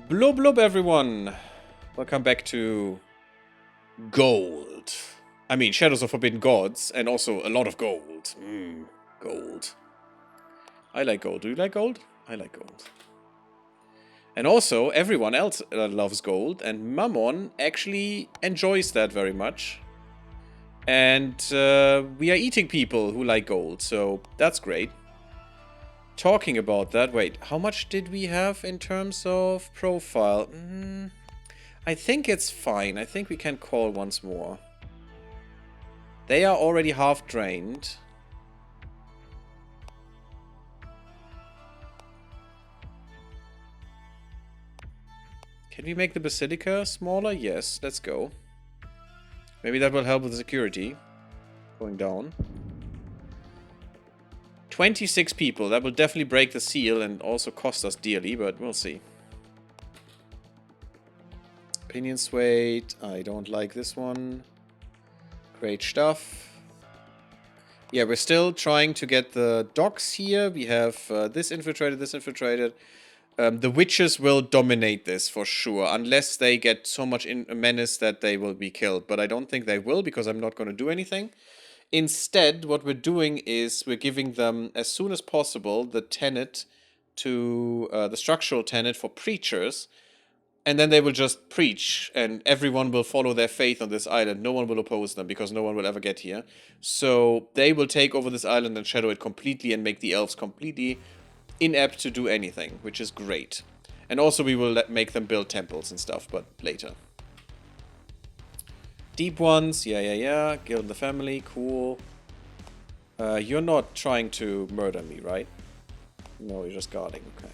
Blub blub everyone! Welcome back to gold. I mean, Shadows of Forbidden Gods, and also a lot of gold. Gold. I like gold. Do you like gold? I like gold. And also, everyone else loves gold, and Mammon actually enjoys that very much. And we are eating people who like gold, so that's great. Talking about that, wait, how much did we have in terms of profile? I think it's fine. I think we can call once more. They are already half drained. Can we make the Basilica smaller? Yes, let's go. Maybe that will help with the security. Going down. 26 people. That will definitely break the seal and also cost us dearly, but we'll see. Opinion swayed. I don't like this one. Great stuff. Yeah, we're still trying to get the docks here. We have this infiltrated, this infiltrated. The witches will dominate this for sure, unless they get so much menace that they will be killed. But I don't think they will, because I'm not going to do anything. Instead, what we're doing is we're giving them, as soon as possible, the tenet to the structural tenet for preachers. And then they will just preach, and everyone will follow their faith on this island. No one will oppose them, because no one will ever get here. So they will take over this island and shadow it completely and make the elves completely inept to do anything, which is great. And also we will make them build temples and stuff, but later. Deep ones, yeah. Guild the family, cool. You're not trying to murder me, right? No, you're just guarding, okay.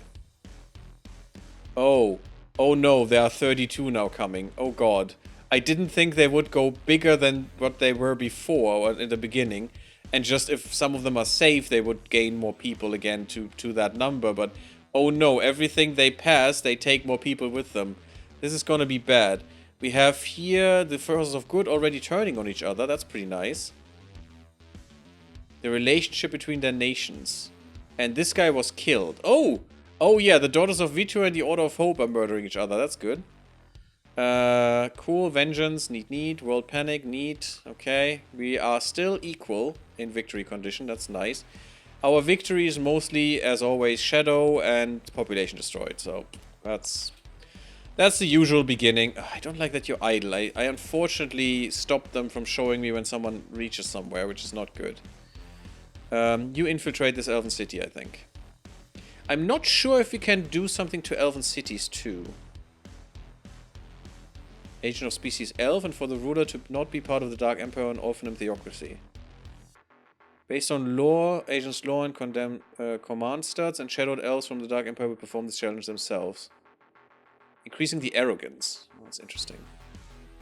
Oh no, there are 32 now coming. Oh god. I didn't think they would go bigger than what they were before, or in the beginning. And just if some of them are safe, they would gain more people again to that number. But oh no, everything they pass, they take more people with them. This is gonna be bad. We have here the forces of good already turning on each other. That's pretty nice. The relationship between their nations. And this guy was killed. Oh yeah, the Daughters of Vitor and the Order of Hope are murdering each other. That's good. Cool. Vengeance. Neat. World Panic. Neat. Okay. We are still equal in victory condition. That's nice. Our victory is mostly, as always, Shadow and population destroyed. So, that's the usual beginning. Ugh, I don't like that you're idle. I unfortunately stopped them from showing me when someone reaches somewhere, which is not good. You infiltrate this elven city, I think. I'm not sure if we can do something to elven cities too. Agent of species elf, and for the ruler to not be part of the Dark Empire and Orphanum theocracy. Based on lore, agent's lore and condemn command stats, and shadowed elves from the Dark Empire will perform this challenge themselves. Increasing the arrogance. Oh, that's interesting.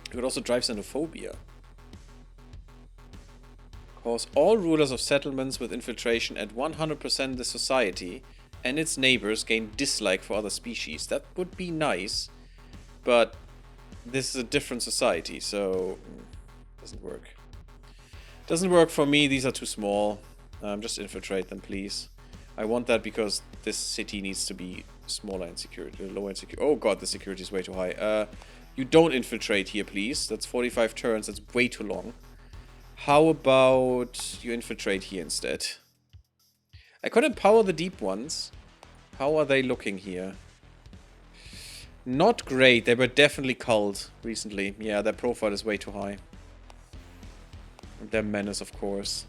It would also drive xenophobia. Cause all rulers of settlements with infiltration at 100% the society and its neighbors gain dislike for other species. That would be nice, but this is a different society, so doesn't work. Doesn't work for me. These are too small. Just infiltrate them, please. I want that because this city needs to be smaller in security, lower in security. Oh god, the security is way too high. You don't infiltrate here, please. That's 45 turns. That's way too long. How about you infiltrate here instead? I could empower the deep ones. How are they looking here? Not great. They were definitely culled recently. Yeah, their profile is way too high. And their menace, of course.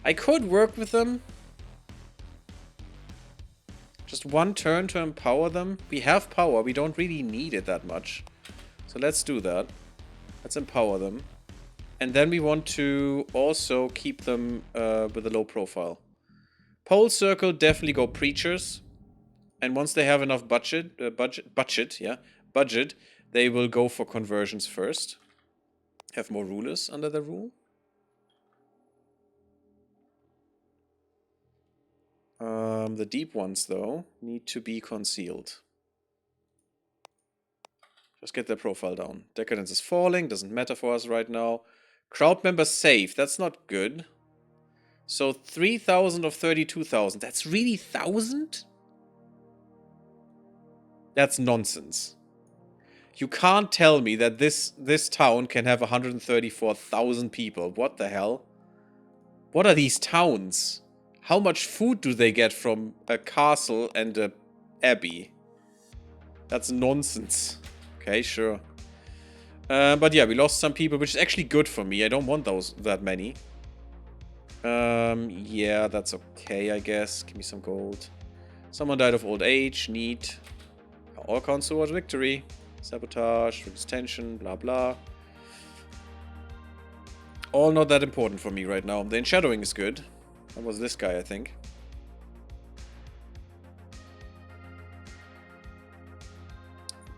I could work with them. Just one turn to empower them. We have power. We don't really need it that much. So let's do that. Let's empower them. And then we want to also keep them with a low profile. Pole circle, definitely go preachers. And once they have enough budget, they will go for conversions first. Have more rulers under the rule. The deep ones, though, need to be concealed. Just get their profile down. Decadence is falling, doesn't matter for us right now. Crowd members safe, that's not good. So 3,000 of 32,000. That's really 1,000? That's nonsense. You can't tell me that this town can have 134,000 people. What the hell? What are these towns? How much food do they get from a castle and a abbey? That's nonsense. Okay, sure. But yeah, we lost some people, which is actually good for me. I don't want that many. Yeah, that's okay, I guess. Give me some gold. Someone died of old age. Neat. All counts towards victory. Sabotage, reduce tension, blah blah. All not that important for me right now. The enshadowing is good. That was this guy, I think.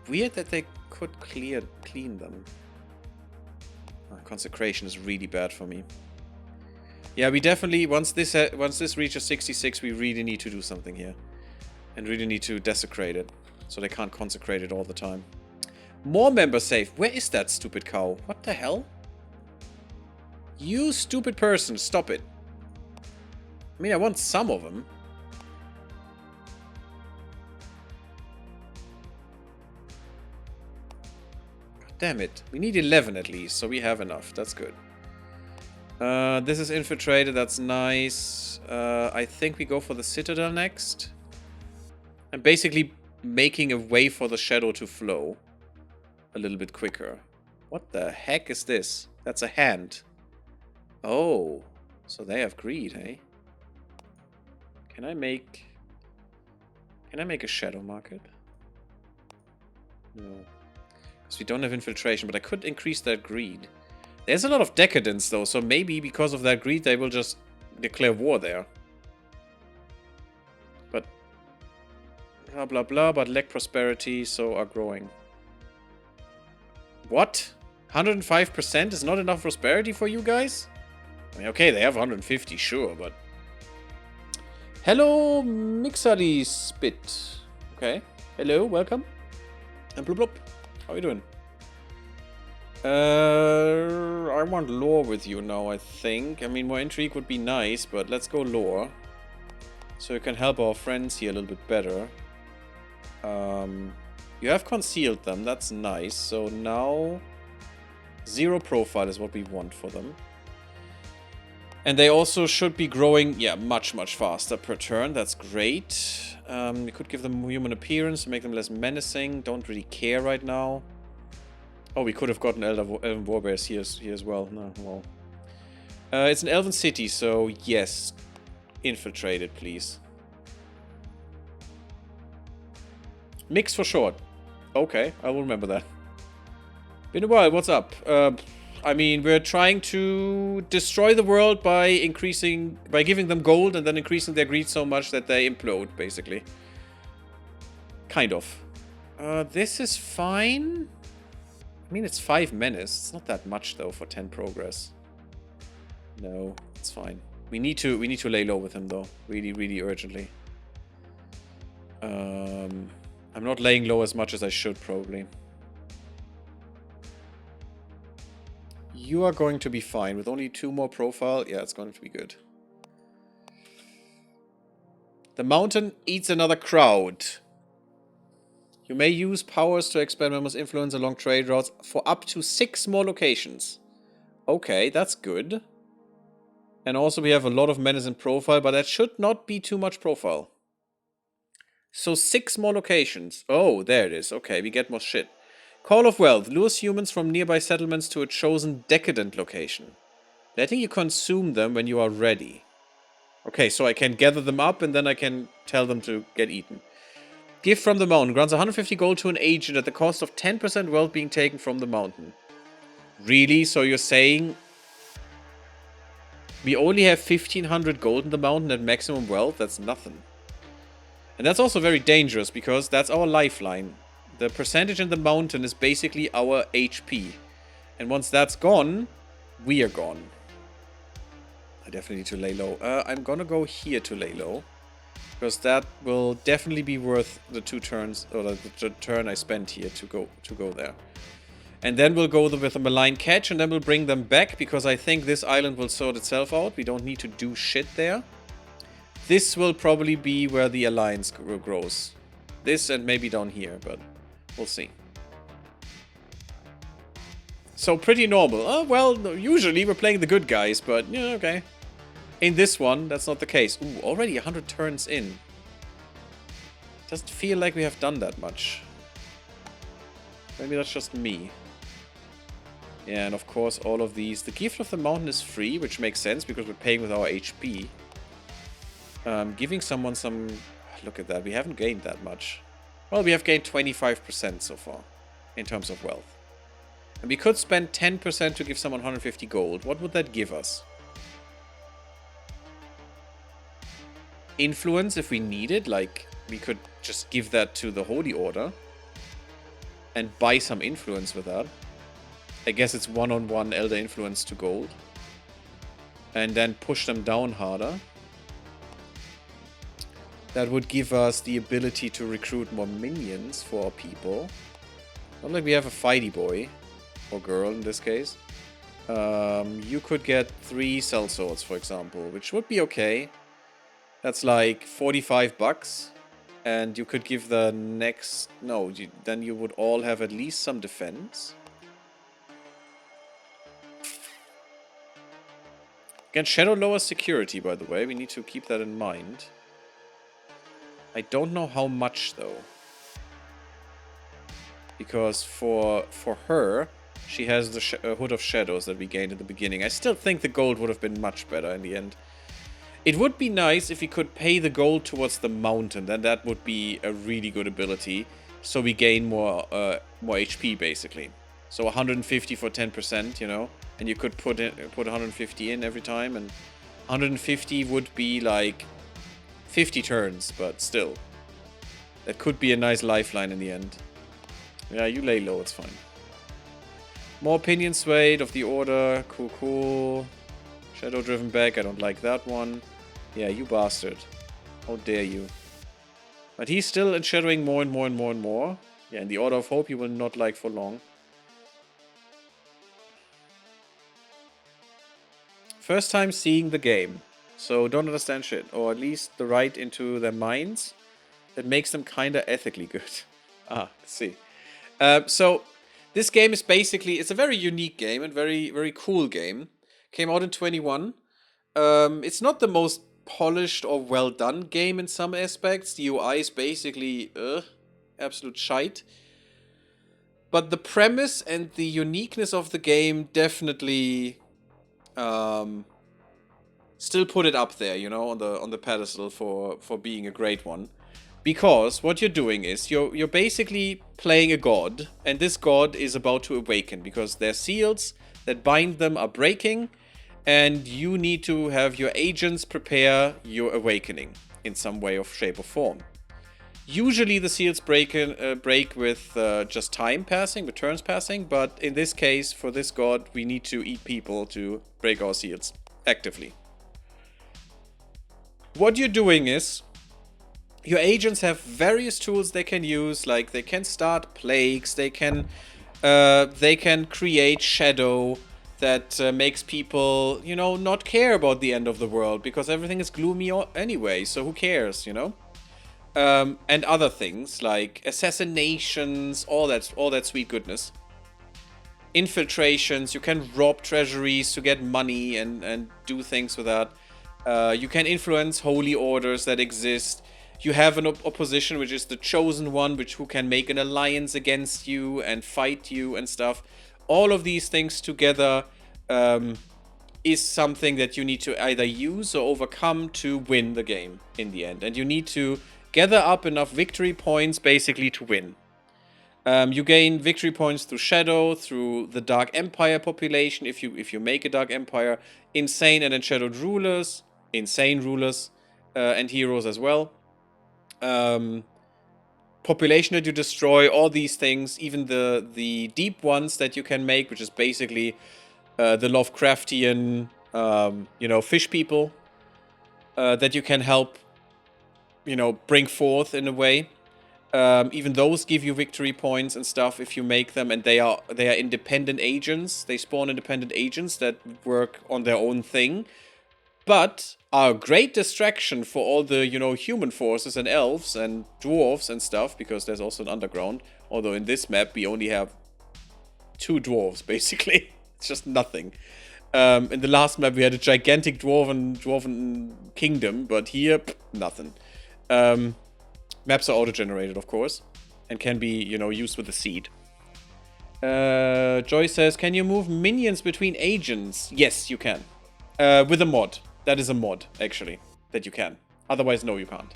Weird that they could clean them. Consecration is really bad for me. Yeah, we definitely, once this reaches 66, we really need to do something here. And really need to desecrate it. So they can't consecrate it all the time. More members saved. Where is that stupid cow? What the hell? You stupid person, stop it. I mean, I want some of them. God damn it. We need 11 at least, so we have enough. That's good. This is infiltrated. That's nice. I think we go for the citadel next. I'm basically making a way for the shadow to flow a little bit quicker. What the heck is this? That's a hand. Oh, so they have greed, eh? Can I make a shadow market? No. Because we don't have infiltration, but I could increase their greed. There's a lot of decadence, though, so maybe because of that greed, they will just declare war there. But blah, blah, blah, but lack prosperity, so are growing. What? 105% is not enough prosperity for you guys? I mean, okay, they have 150, sure, but... Hello, Mixali Spit. Okay. Hello, welcome. And bloop bloop. How are you doing? I want lore with you now, I think. I mean, more intrigue would be nice, but let's go lore. So you can help our friends here a little bit better. You have concealed them, that's nice. So now 0 profile is what we want for them. And they also should be growing, yeah, much, much faster per turn. That's great. We could give them human appearance to make them less menacing. Don't really care right now. Oh, we could have gotten Elven Warbears here as well. No, well. It's an Elven city, so yes. Infiltrate it, please. Mix for short. Okay, I will remember that. Been a while, what's up? I mean, we're trying to destroy the world by giving them gold and then increasing their greed so much that they implode, basically. Kind of. This is fine. I mean, it's 5 menace. It's not that much, though, for 10 progress. No, it's fine. We need to lay low with him, though. Really, really urgently. I'm not laying low as much as I should, probably. You are going to be fine. With only 2 more profile, yeah, it's going to be good. The mountain eats another crowd. You may use powers to expand members' influence along trade routes for up to 6 more locations. Okay, that's good. And also we have a lot of menace in profile, but that should not be too much profile. So 6 more locations. Oh, there it is. Okay, we get more shit. Call of Wealth lures humans from nearby settlements to a chosen decadent location, letting you consume them when you are ready. Okay, so I can gather them up and then I can tell them to get eaten. Gift from the mountain grants 150 gold to an agent at the cost of 10% wealth being taken from the mountain. Really? So you're saying we only have 1500 gold in the mountain at maximum wealth? That's nothing. And that's also very dangerous because that's our lifeline. The percentage in the mountain is basically our HP. And once that's gone, we are gone. I definitely need to lay low. I'm gonna go here to lay low. Because that will definitely be worth the 2 turns, or the turn I spent here to go there. And then we'll go with a malign catch, and then we'll bring them back, because I think this island will sort itself out. We don't need to do shit there. This will probably be where the alliance grows. This and maybe down here, but we'll see. So pretty normal. Oh, well, usually we're playing the good guys, but yeah, okay. In this one, that's not the case. Ooh, already 100 turns in. Doesn't feel like we have done that much. Maybe that's just me. Yeah, and of course all of these. The gift of the mountain is free, which makes sense because we're paying with our HP. Giving someone some... Look at that, we haven't gained that much. Well, we have gained 25% so far in terms of wealth. And we could spend 10% to give someone 150 gold. What would that give us? Influence if we need it. Like, we could just give that to the Holy Order. And buy some influence with that. I guess it's one-on-one Elder Influence to gold. And then push them down harder. That would give us the ability to recruit more minions for our people. Not like we have a fighty boy. Or girl in this case. You could get 3 sellswords, for example, which would be okay. That's like 45 bucks. And you could give the next... No, then you would all have at least some defense. Again, Shadow lowers security, by the way. We need to keep that in mind. I don't know how much, though. Because for her... She has the Hood of Shadows that we gained at the beginning. I still think the gold would have been much better in the end. It would be nice if we could pay the gold towards the mountain. Then that would be a really good ability. So we gain more HP, basically. So 150 for 10%, you know. And you could put 150 in every time. And 150 would be like 50 turns, but still. That could be a nice lifeline in the end. Yeah, you lay low, it's fine. More opinion swayed of the order. Cool, cool. Shadow driven back. I don't like that one. Yeah, you bastard. How dare you. But he's still shadowing more and more and more and more. Yeah, in the Order of Hope you will not like for long. First time seeing the game. So don't understand shit. Or at least the right into their minds. That makes them kinda ethically good. Let's see. So... This game is basically, it's a very unique game and very, very cool game. Came out in 21. It's not the most polished or well done game in some aspects. The UI is basically, absolute shite. But the premise and the uniqueness of the game definitely still put it up there, you know, on the pedestal for being a great one. Because what you're doing is you're basically playing a god, and this god is about to awaken because their seals that bind them are breaking, and you need to have your agents prepare your awakening in some way, of shape, or form. Usually the seals break with just time passing, with turns passing, but in this case, for this god, we need to eat people to break our seals actively. What you're doing is... Your agents have various tools they can use, like they can start plagues, they can create shadow that makes people, you know, not care about the end of the world because everything is gloomy anyway, so who cares, you know? And other things like assassinations, all that sweet goodness. Infiltrations, you can rob treasuries to get money and do things with that. You can influence holy orders that exist. You have an opposition, which is the chosen one, who can make an alliance against you and fight you and stuff. All of these things together is something that you need to either use or overcome to win the game in the end. And you need to gather up enough victory points basically to win. You gain victory points through Shadow, through the Dark Empire population, if you make a Dark Empire, insane and enshadowed rulers, insane rulers, and heroes as well. Population that you destroy, all these things, even the deep ones that you can make, which is basically the Lovecraftian, you know, fish people that you can help, you know, bring forth in a way. Even those give you victory points and stuff if you make them, and they are independent agents. They spawn independent agents that work on their own thing. but are a great distraction for all the, you know, human forces and elves and dwarves and stuff, because there's also an underground. Although in this map we only have 2 dwarves, basically. It's just nothing. In the last map we had a gigantic dwarven kingdom, but here, nothing. Maps are auto-generated, of course, and can be, you know, used with a seed. Joy says, can you move minions between agents? Yes, you can. With a mod. That is a mod, actually, that you can. Otherwise, no, you can't.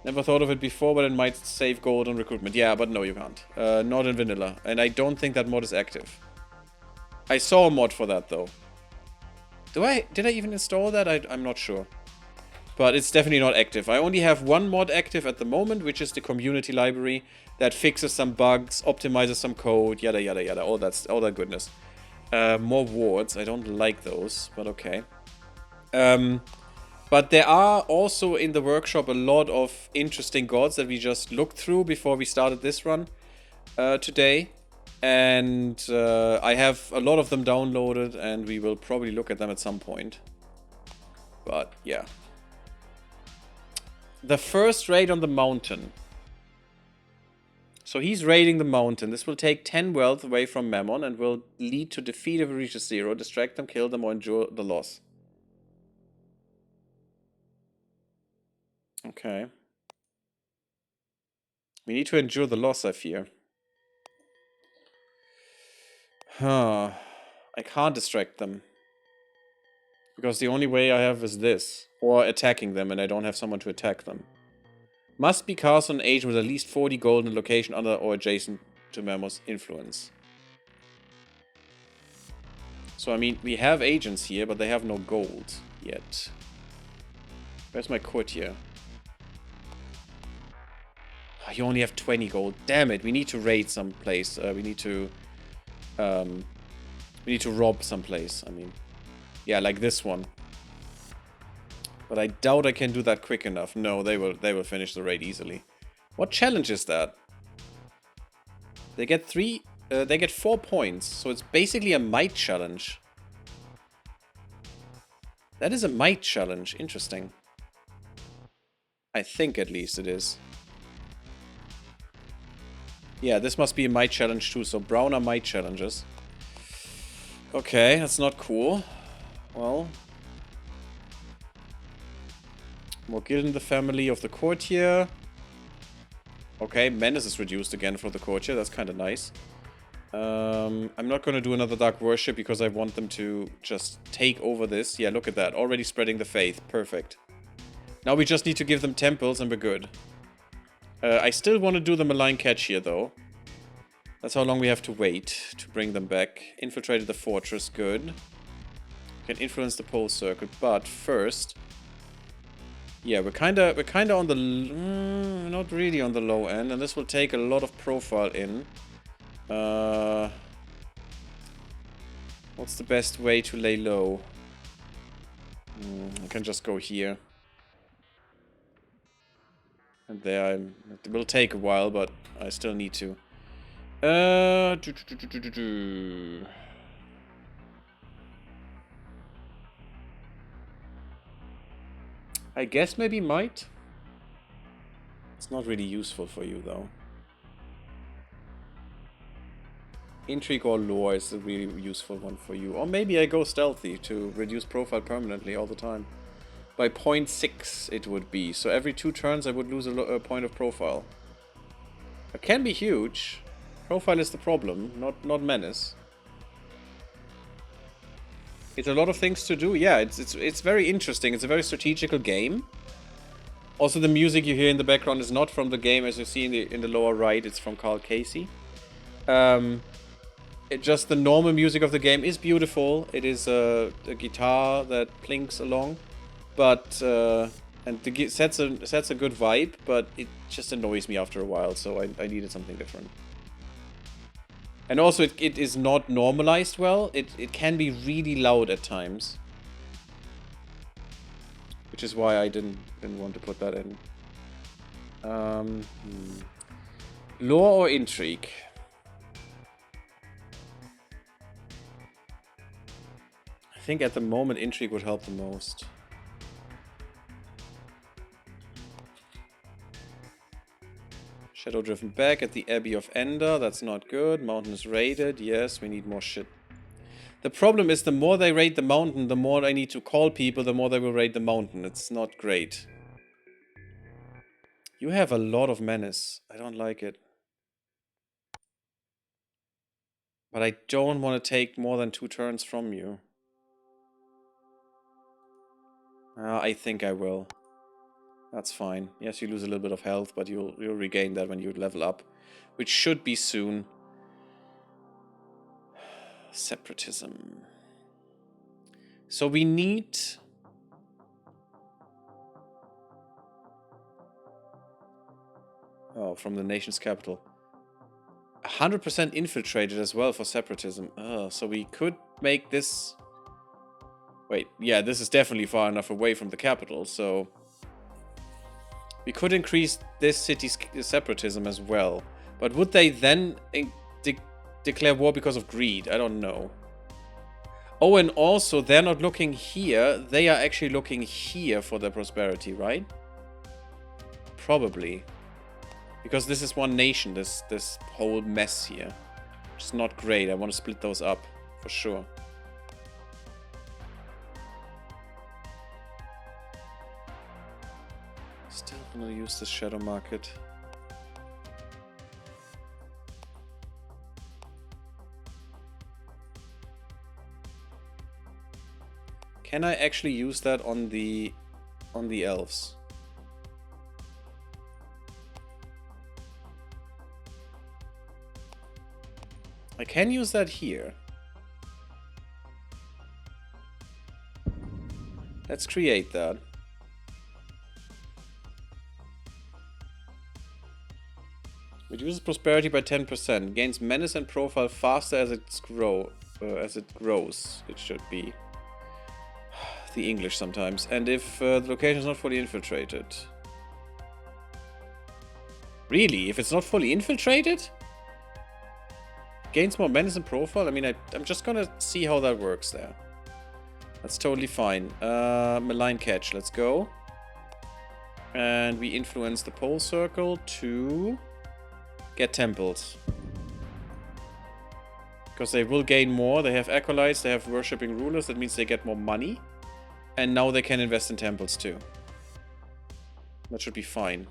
Never thought of it before, but it might save gold on recruitment. Yeah, but no, you can't. Not in vanilla. And I don't think that mod is active. I saw a mod for that, though. Did I even install that? I'm not sure. But it's definitely not active. I only have one mod active at the moment, which is the community library that fixes some bugs, optimizes some code, yada yada yada, all that goodness. More wards. I don't like those, but okay. But there are also in the workshop a lot of interesting gods that we just looked through before we started this run today. And I have a lot of them downloaded, and we will probably look at them at some point. But yeah. The first raid on the mountain. So he's raiding the mountain. This will take 10 wealth away from Mammon and will lead to defeat if it reaches 0. Distract them, kill them, or endure the loss. Okay. We need to endure the loss, I fear. Huh. I can't distract them. Because the only way I have is this. Or attacking them, and I don't have someone to attack them. Must be cast on an agent with at least 40 gold in a location under or adjacent to Mammoth's influence. So, I mean, we have agents here, but they have no gold yet. Where's my courtier? Oh, you only have 20 gold. Damn it, we need to raid someplace. We need to rob someplace, I mean. Yeah, like this one. But I doubt I can do that quick enough. No, they will finish the raid easily. What challenge is that? They get 4 points, so it's basically a might challenge. That is a might challenge. Interesting. I think at least it is. Yeah, this must be a might challenge too, so brown are might challenges. Okay, that's not cool. Well, more guild in the family of the courtier. Okay, menace is reduced again for the courtier. That's kind of nice. I'm not going to do another dark worship because I want them to just take over this. Yeah, look at that. Already spreading the faith. Perfect. Now we just need to give them temples and we're good. I still want to do the malign catch here, though. That's how long we have to wait to bring them back. Infiltrated the fortress. Good. Can influence the pole circle, but first... Yeah, we're kinda on the... not really on the low end, and this will take a lot of profile in. What's the best way to lay low? I can just go here. And there, it will take a while, but I still need to. I guess maybe might. It's not really useful for you, though. Intrigue or lore is a really useful one for you. Or maybe I go stealthy to reduce profile permanently all the time. By 0.6 it would be. So every 2 turns I would lose a point of profile. It can be huge. Profile is the problem, not menace. It's a lot of things to do. Yeah, it's very interesting. It's a very strategical game. Also, the music you hear in the background is not from the game, as you see in the lower right. It's from Carl Casey. Just the normal music of the game is beautiful. It is a guitar that plinks along, but and sets a good vibe. But it just annoys me after a while, so I needed something different. And also, it is not normalized well. It can be really loud at times, which is why I didn't want to put that in. Lore or intrigue? I I think at the moment intrigue would help the most. Shadow driven back at the Abbey of Ender. That's not good. Mountain is raided. Yes, we need more shit. The problem is the more they raid the mountain, the more I need to call people, the more they will raid the mountain. It's not great. You have a lot of menace. I don't like it. But I don't want to take more than 2 turns from you. I think I will. That's fine. Yes, you lose a little bit of health, but you'll regain that when you level up. Which should be soon. Separatism. So we need... Oh, from the nation's capital. 100% infiltrated as well for separatism. So we could make this... Wait, yeah, this is definitely far enough away from the capital, so... We could increase this city's separatism as well. But would they then declare war because of greed? I don't know. Oh, and also, they're not looking here. They are actually looking here for their prosperity, right? Probably. Because this is one nation, this whole mess here. Which is not great. I want to split those up, for sure. Still gonna use this shadow market. Can I actually use that on the elves? I can use that here. Let's create that. Reduces prosperity by 10%. Gains menace and profile faster as it grows. It should be. The English sometimes. And if the location is not fully infiltrated. Really? If it's not fully infiltrated? Gains more menace and profile? I mean, I'm just gonna see how that works there. That's totally fine. Malign catch. Let's go. And we influence the pole circle to... get temples. Because they will gain more. They have acolytes, they have worshipping rulers. That means they get more money. And now they can invest in temples too. That should be fine.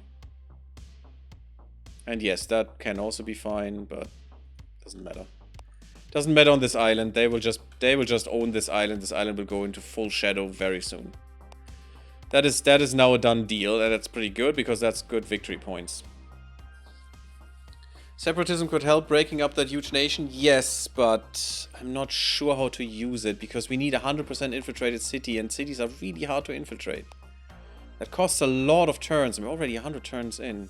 And yes, that can also be fine, but doesn't matter. Doesn't matter on this island. They will just own this island. This island will go into full shadow very soon. That is now a done deal, and that's pretty good because that's good victory points. Separatism could help breaking up that huge nation, yes, but I'm not sure how to use it because we need a 100% infiltrated city, and cities are really hard to infiltrate. That costs a lot of turns, and we're already 100 turns in.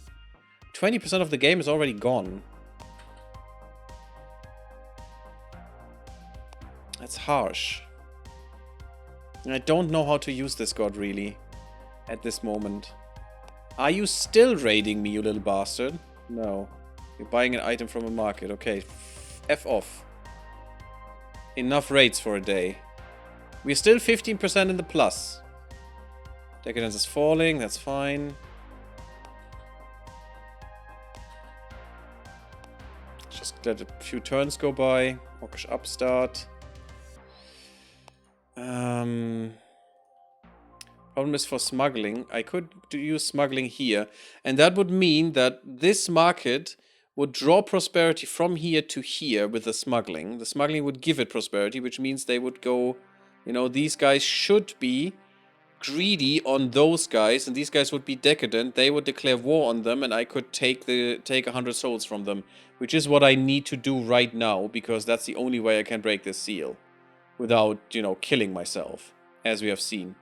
20% of the game is already gone. That's harsh. And I don't know how to use this god, really, at this moment. Are you still raiding me, you little bastard? No. You're buying an item from a market. Okay, F off. Enough raids for a day. We're still 15% in the plus. Decadence is falling, that's fine. Just let a few turns go by. Hawkish upstart. Problem is for smuggling. I could use smuggling here. And that would mean that this market would draw prosperity from here to here with the smuggling. The smuggling would give it prosperity, which means they would go... You know, these guys should be greedy on those guys, and these guys would be decadent. They would declare war on them, and I could take 100 souls from them, which is what I need to do right now, because that's the only way I can break this seal without, you know, killing myself, as we have seen.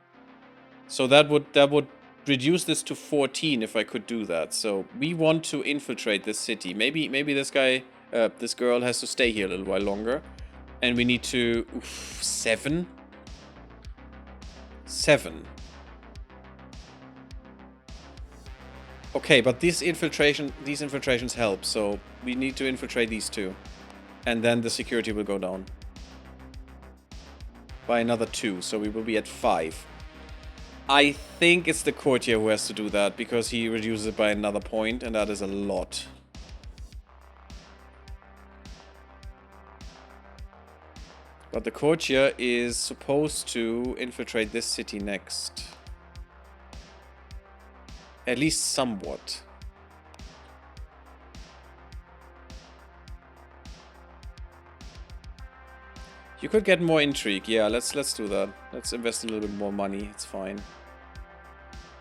So that would reduce this to 14 if I could do that. So we want to infiltrate this city. Maybe this guy, this girl has to stay here a little while longer, and we need to 7. Okay, but these infiltrations help, so we need to infiltrate these two. And then the security will go down. by another 2, so we will be at 5. I think it's the courtier who has to do that, because he reduces it by another point, and that is a lot. But the courtier is supposed to infiltrate this city next. At least somewhat. You could get more intrigue. Yeah, let's do that. Let's invest a little bit more money. It's fine.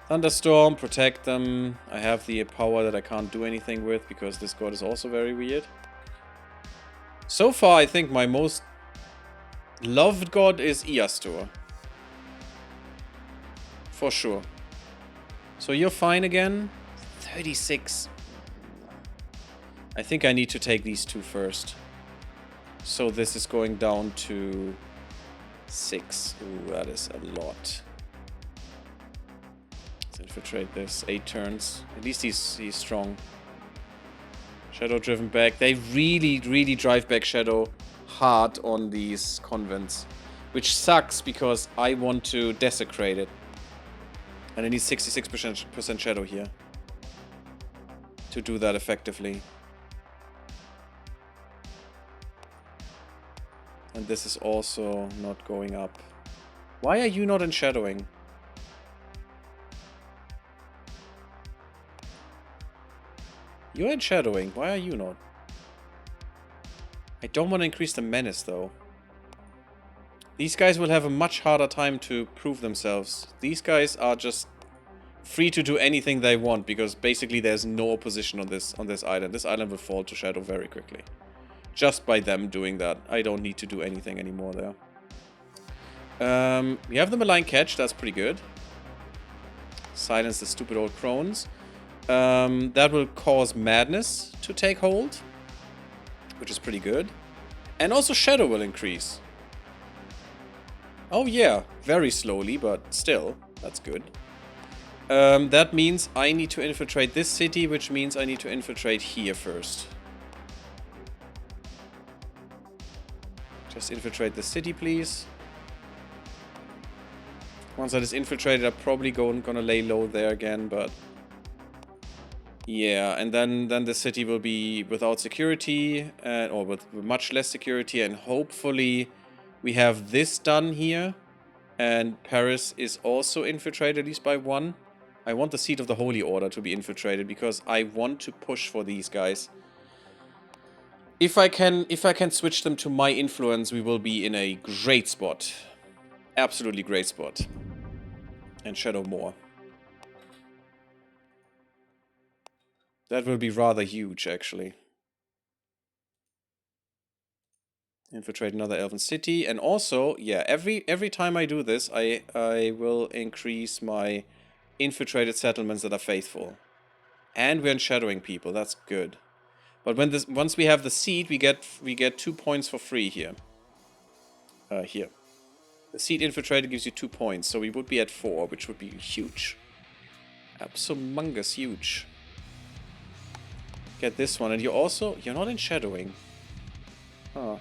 Thunderstorm, protect them. I have the power that I can't do anything with because this god is also very weird. So far, I think my most loved god is Iastor. For sure. So you're fine again. 36. I think I need to take these 2 first. So this is going down to 6. Ooh, that is a lot. Let's infiltrate this. 8 turns. At least he's strong. Shadow driven back. They really drive back Shadow hard on these convents. Which sucks because I want to desecrate it. And I need 66% Shadow here. To do that effectively. And this is also not going up. Why are you not in shadowing? You're in shadowing. Why are you not? I don't want to increase the menace though. These guys will have a much harder time to prove themselves. These guys are just free to do anything they want because basically there's no opposition on this island. This island will fall to shadow very quickly. Just by them doing that. I don't need to do anything anymore there. We have the malign catch. That's pretty good. Silence the stupid old crones. That will cause madness to take hold. Which is pretty good. And also shadow will increase. Oh yeah. Very slowly, but still. That's good. That means I need to infiltrate this city, which means I need to infiltrate here first. Just infiltrate the city, please. Once that is infiltrated, I'm probably gonna lay low there again, but... yeah, and then the city will be without security, or with much less security, and hopefully we have this done here. And Paris is also infiltrated, at least by 1. I want the Seat of the Holy Order to be infiltrated, because I want to push for these guys. If I can switch them to my influence, we will be in a great spot. Absolutely great spot. And shadow more. That will be rather huge, actually. Infiltrate another elven city. And also, yeah, every time I do this, I will increase my infiltrated settlements that are faithful. And we're shadowing people. That's good. But once we have the seed, we get 2 points for free here. Here. The seed infiltrated gives you 2 points, so we would be at 4, which would be huge. Absolutely huge. Get this one, and you're not in shadowing. Huh.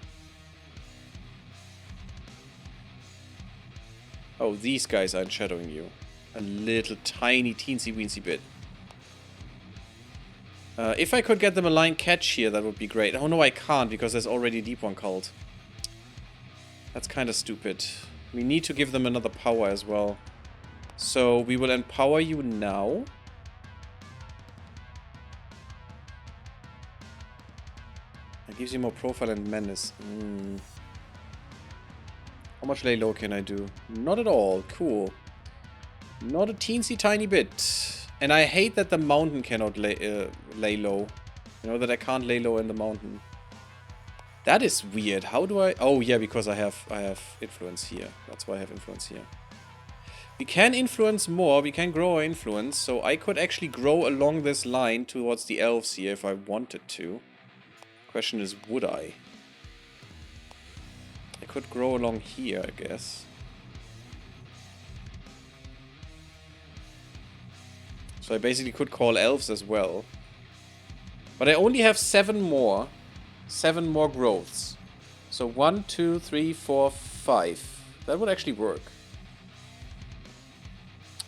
Oh, these guys are in shadowing you. A little tiny teensy weensy bit. If I could get them a line catch here, that would be great. Oh no, I can't, because there's already a Deep One cult. That's kind of stupid. We need to give them another power as well. So we will empower you now. That gives you more profile and menace. How much lay low can I do? Not at all. Cool. Not a teensy tiny bit. And I hate that the mountain cannot lay low. You know, that I can't lay low in the mountain. That is weird. How do I... oh, yeah, because I have influence here. That's why I have influence here. We can influence more. We can grow our influence. So I could actually grow along this line towards the elves here if I wanted to. Question is, would I? I could grow along here, I guess. So I basically could call elves as well. But I only have 7 more. 7 more growths. So 1, 2, 3, 4, 5. That would actually work.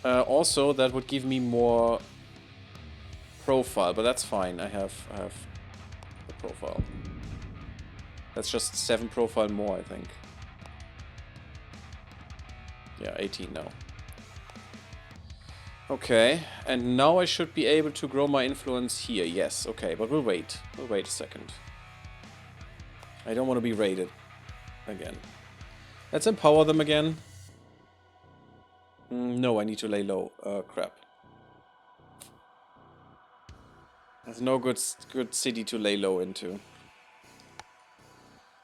Also, that would give me more profile, but that's fine. I have the profile. That's just 7 profile more, I think. Yeah, 18 now. Okay, and now I should be able to grow my influence here. Yes, okay, but we'll wait. We'll wait a second. I don't want to be raided again. Let's empower them again. No, I need to lay low. Crap. There's no good city to lay low into.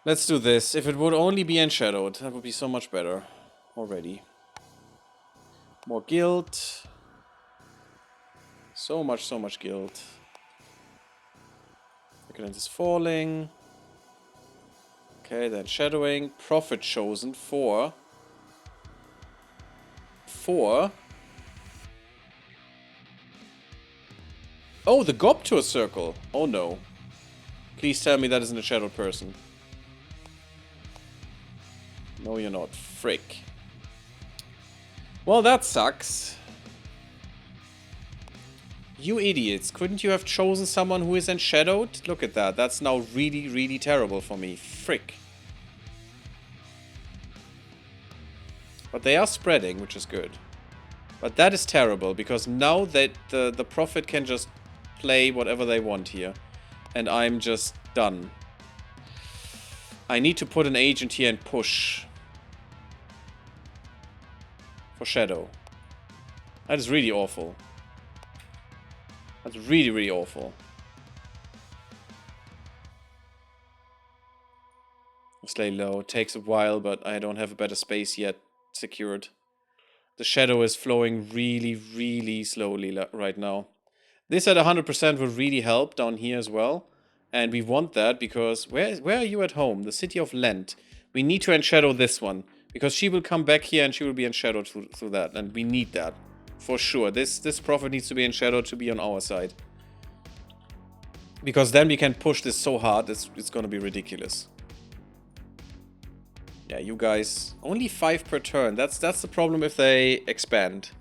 Let's do this. If it would only be enshadowed, that would be so much better already. More guilt. So much guilt. Decadence is falling. Okay, then shadowing. Prophet chosen 4. 4. Oh, the Gobtur circle. Oh no. Please tell me that isn't a shadowed person. No, you're not. Frick. Well, that sucks. You idiots. Couldn't you have chosen someone who is enshadowed? Look at that. That's now really, really terrible for me. Frick. But they are spreading, which is good. But that is terrible, because now that the Prophet can just play whatever they want here. And I'm just done. I need to put an agent here and push. For Shadow. That is really awful. That's really, really awful. Let's lay low. It takes a while, but I don't have a better space yet secured. The shadow is flowing really, really slowly right now. This at 100% would really help down here as well. And we want that because... Where are you at home? The city of Lent. We need to enshadow this one. Because she will come back here and she will be enshadowed through that. And we need that. For sure. This prophet needs to be enshadowed to be on our side. Because then we can push this so hard, it's gonna be ridiculous. Yeah, you guys... Only 5 per turn. That's the problem if they expand.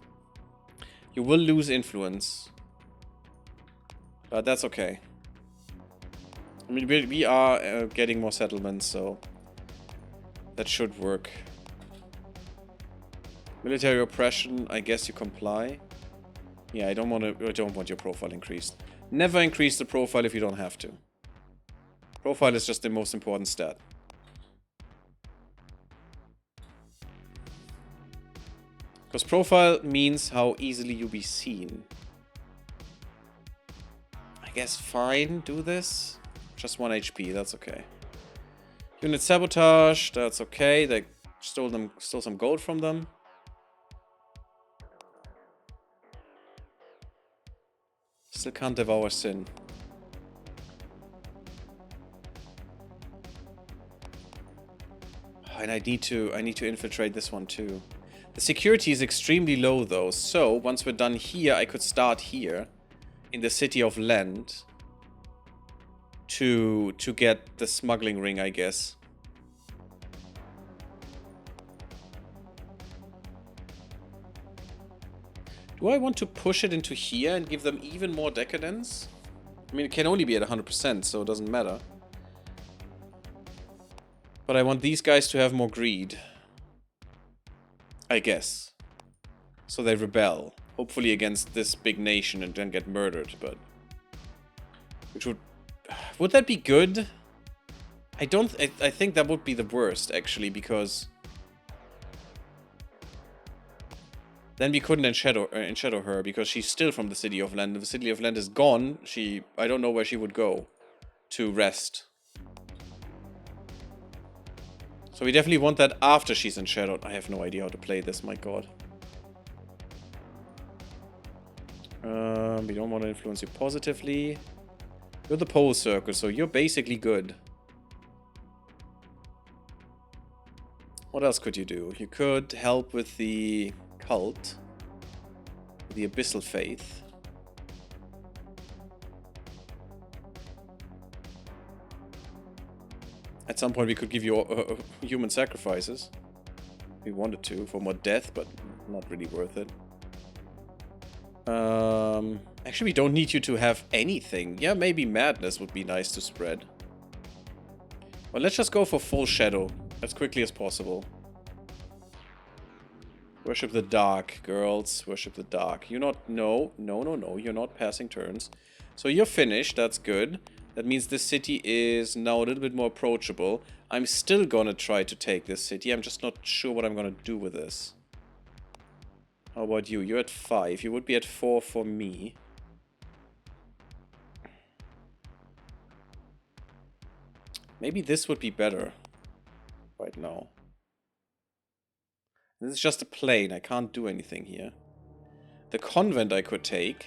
You will lose influence. But that's okay. I mean, we are getting more settlements, so... That should work. Military oppression, I guess you comply. Yeah, I don't want your profile increased. Never increase the profile if you don't have to. Profile is just the most important stat. Because profile means how easily you be seen. I guess fine, do this. Just 1 HP, that's okay. Unit sabotage, that's okay. They stole some gold from them. Still can't devour sin. And I need to infiltrate this one too. The security is extremely low though, so once we're done here, I could start here in the city of Lent to get the smuggling ring, I guess. Do I want to push it into here and give them even more decadence? I mean, it can only be at 100%, so it doesn't matter. But I want these guys to have more greed. I guess. So they rebel. Hopefully against this big nation and then get murdered, but... Which would... Would that be good? I think that would be the worst, actually, because... Then we couldn't enshadow her, because she's still from the City of Lent. If the City of Lent is gone, I don't know where she would go to rest. So we definitely want that after she's enshadowed. I have no idea how to play this, my god. We don't want to influence you positively. You're the pole circle, so you're basically good. What else could you do? You could help with the cult. The abyssal faith. At some point we could give you human sacrifices. We wanted to for more death, but not really worth it. Actually, we don't need you to have anything. Yeah, maybe madness would be nice to spread. Well, let's just go for full shadow as quickly as possible. Worship the dark, girls. Worship the dark. You're not... No. You're not passing turns. So you're finished. That's good. That means this city is now a little bit more approachable. I'm still gonna try to take this city. I'm just not sure what I'm gonna do with this. How about you? You're at 5. You would be at 4 for me. Maybe this would be better right now. This is just a plane. I can't do anything here. The convent I could take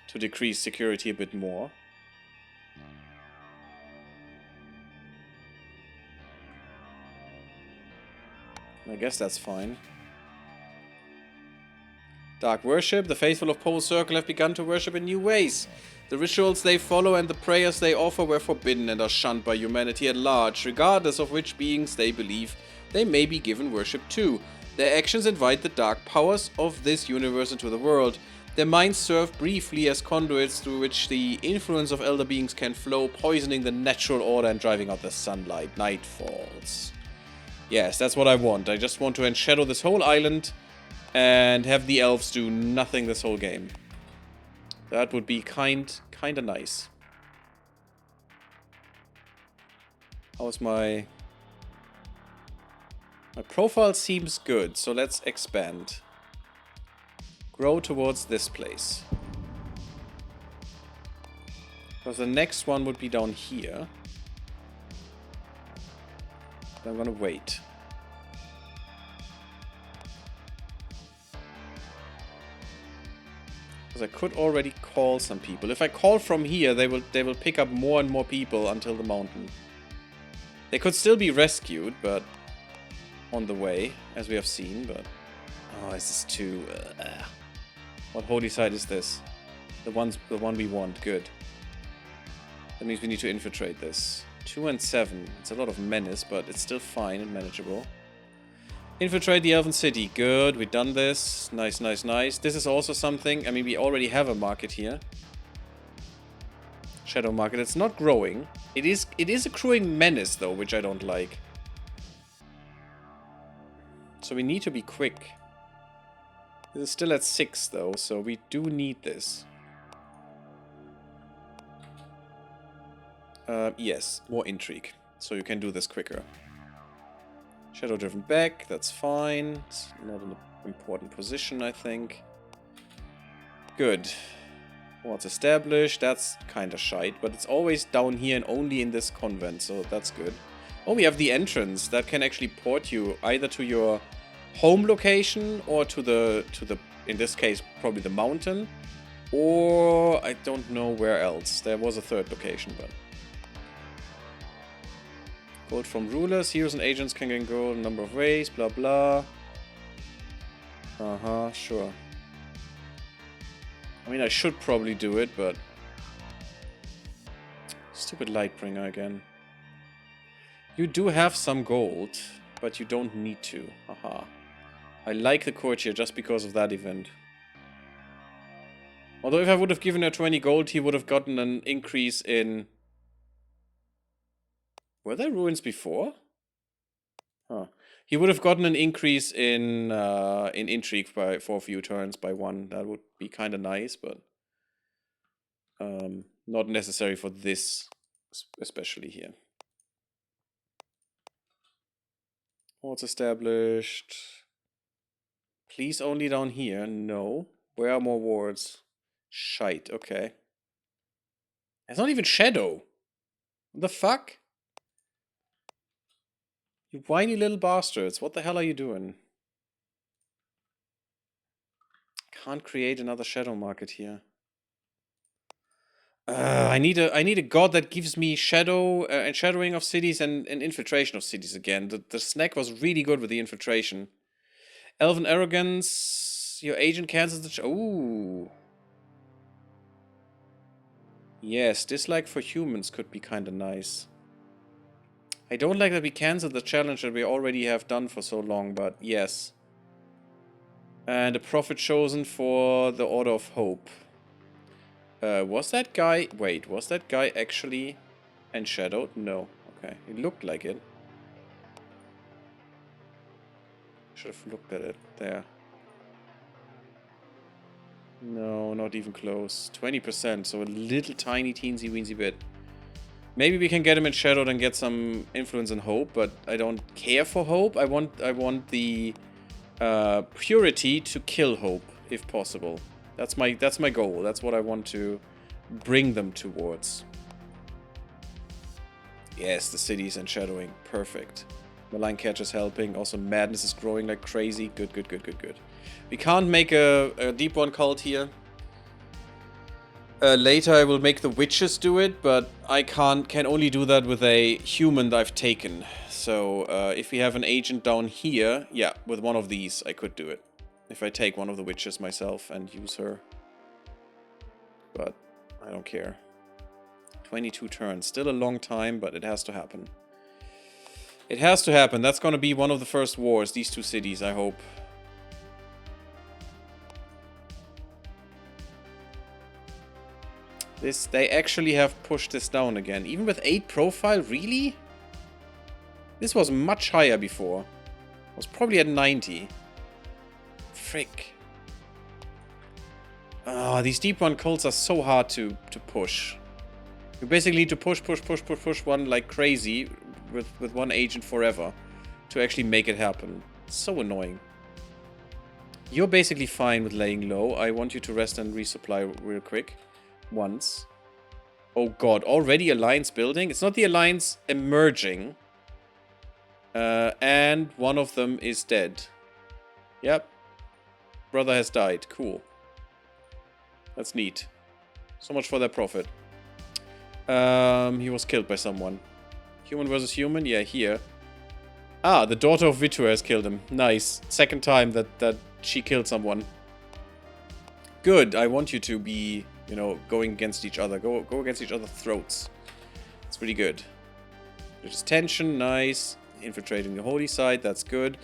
to decrease security a bit more. I guess that's fine. Dark worship. The faithful of Pole's Circle have begun to worship in new ways. The rituals they follow and the prayers they offer were forbidden and are shunned by humanity at large, regardless of which beings they believe they may be given worship to. Their actions invite the dark powers of this universe into the world. Their minds serve briefly as conduits through which the influence of elder beings can flow, poisoning the natural order and driving out the sunlight. Night falls. Yes, that's what I want. I just want to enshadow this whole island and have the elves do nothing this whole game. That would be kinda nice. How's my profile seems good, so let's expand. Grow towards this place. Because the next one would be down here. I'm gonna wait. Because I could already call some people. If I call from here, they will pick up more and more people until the mountain. They could still be rescued, but on the way, as we have seen. But oh, this is too. What holy site is this? The one we want. Good. That means we need to infiltrate this. 2 and 7. It's a lot of menace, but it's still fine and manageable. Infiltrate the Elven City. Good, we've done this. Nice. This is also something... I mean, we already have a market here. Shadow market. It's not growing. It is accruing menace, though, which I don't like. So we need to be quick. This is still at 6, though, so we do need this. Yes, more intrigue. So you can do this quicker. Shadow driven back, that's fine. It's not an important position, I think. Good. What's established? That's kind of shite, but it's always down here and only in this convent, so that's good. Oh, we have the entrance. That can actually port you either to your home location or to the in this case, probably the mountain. Or I don't know where else. There was a third location, but... Gold from rulers, heroes and agents can gain gold in a number of ways, blah blah. Sure. I mean, I should probably do it, but... Stupid Lightbringer again. You do have some gold, but you don't need to. Haha. I like the courtier just because of that event. Although if I would have given her 20 gold, he would have gotten an increase in... Were there ruins before? Huh. He would have gotten an increase in intrigue for a few turns by 1. That would be kind of nice, but not necessary for this, especially here. Wards established. Please only down here. No. Where are more wards? Shite. Okay. It's not even Shadow. What the fuck? You whiny little bastards. What the hell are you doing? Can't create another shadow market here. I need a god that gives me shadow and shadowing of cities and infiltration of cities again. The snack was really good with the infiltration. Elven arrogance. Your agent cancels the... Ooh. Yes, dislike for humans could be kind of nice. I don't like that we canceled the challenge that we already have done for so long, but yes. And a prophet chosen for the Order of Hope. Was that guy... Wait, was that guy actually enshadowed? No. Okay, it looked like it. Should have looked at it. There. No, not even close. 20%, so a little tiny teensy weensy bit. Maybe we can get him enshadowed and get some influence and hope, but I don't care for hope. I want the purity to kill hope, if possible. That's my goal. That's what I want to bring them towards. Yes, the city is enshadowing. Perfect. Malign Catch is helping. Also, Madness is growing like crazy. Good, good, good, good, good. We can't make a deep one cult here. Later I will make the witches do it, but I can only do that with a human that I've taken. So, if we have an agent down here, yeah, with one of these I could do it. If I take one of the witches myself and use her. But I don't care. 22 turns. Still a long time, but it has to happen. It has to happen. That's gonna be one of the first wars, these two cities, I hope. They actually have pushed this down again. Even with 8 profile, really? This was much higher before. It was probably at 90. Frick. Ah, these deep one cults are so hard to push. You basically need to push one like crazy with one agent forever to actually make it happen. It's so annoying. You're basically fine with laying low. I want you to rest and resupply real quick. Once. Oh god, already alliance building? It's not the alliance emerging. And one of them is dead. Yep. Brother has died. Cool. That's neat. So much for their profit. He was killed by someone. Human versus human? Yeah, here. Ah, the daughter of Vitur has killed him. Nice. Second time that she killed someone. Good. I want you to be, you know, going against each other. Go against each other's throats. It's pretty good. There's tension. Nice. Infiltrating the holy side. That's good.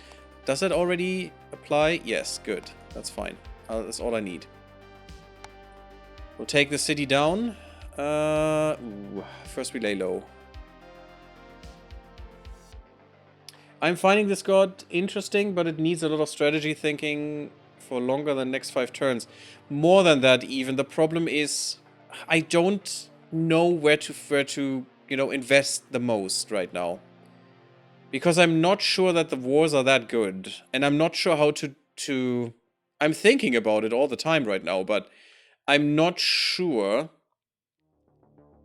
Does that already apply? Yes. Good. That's fine. That's all I need. We'll take the city down. First we lay low. I'm finding this god interesting, but it needs a lot of strategy thinking for longer than next 5 turns. More than that, even. The problem is I don't know where to you know, invest the most right now. Because I'm not sure that the wars are that good. And I'm not sure how to... I'm thinking about it all the time right now, but I'm not sure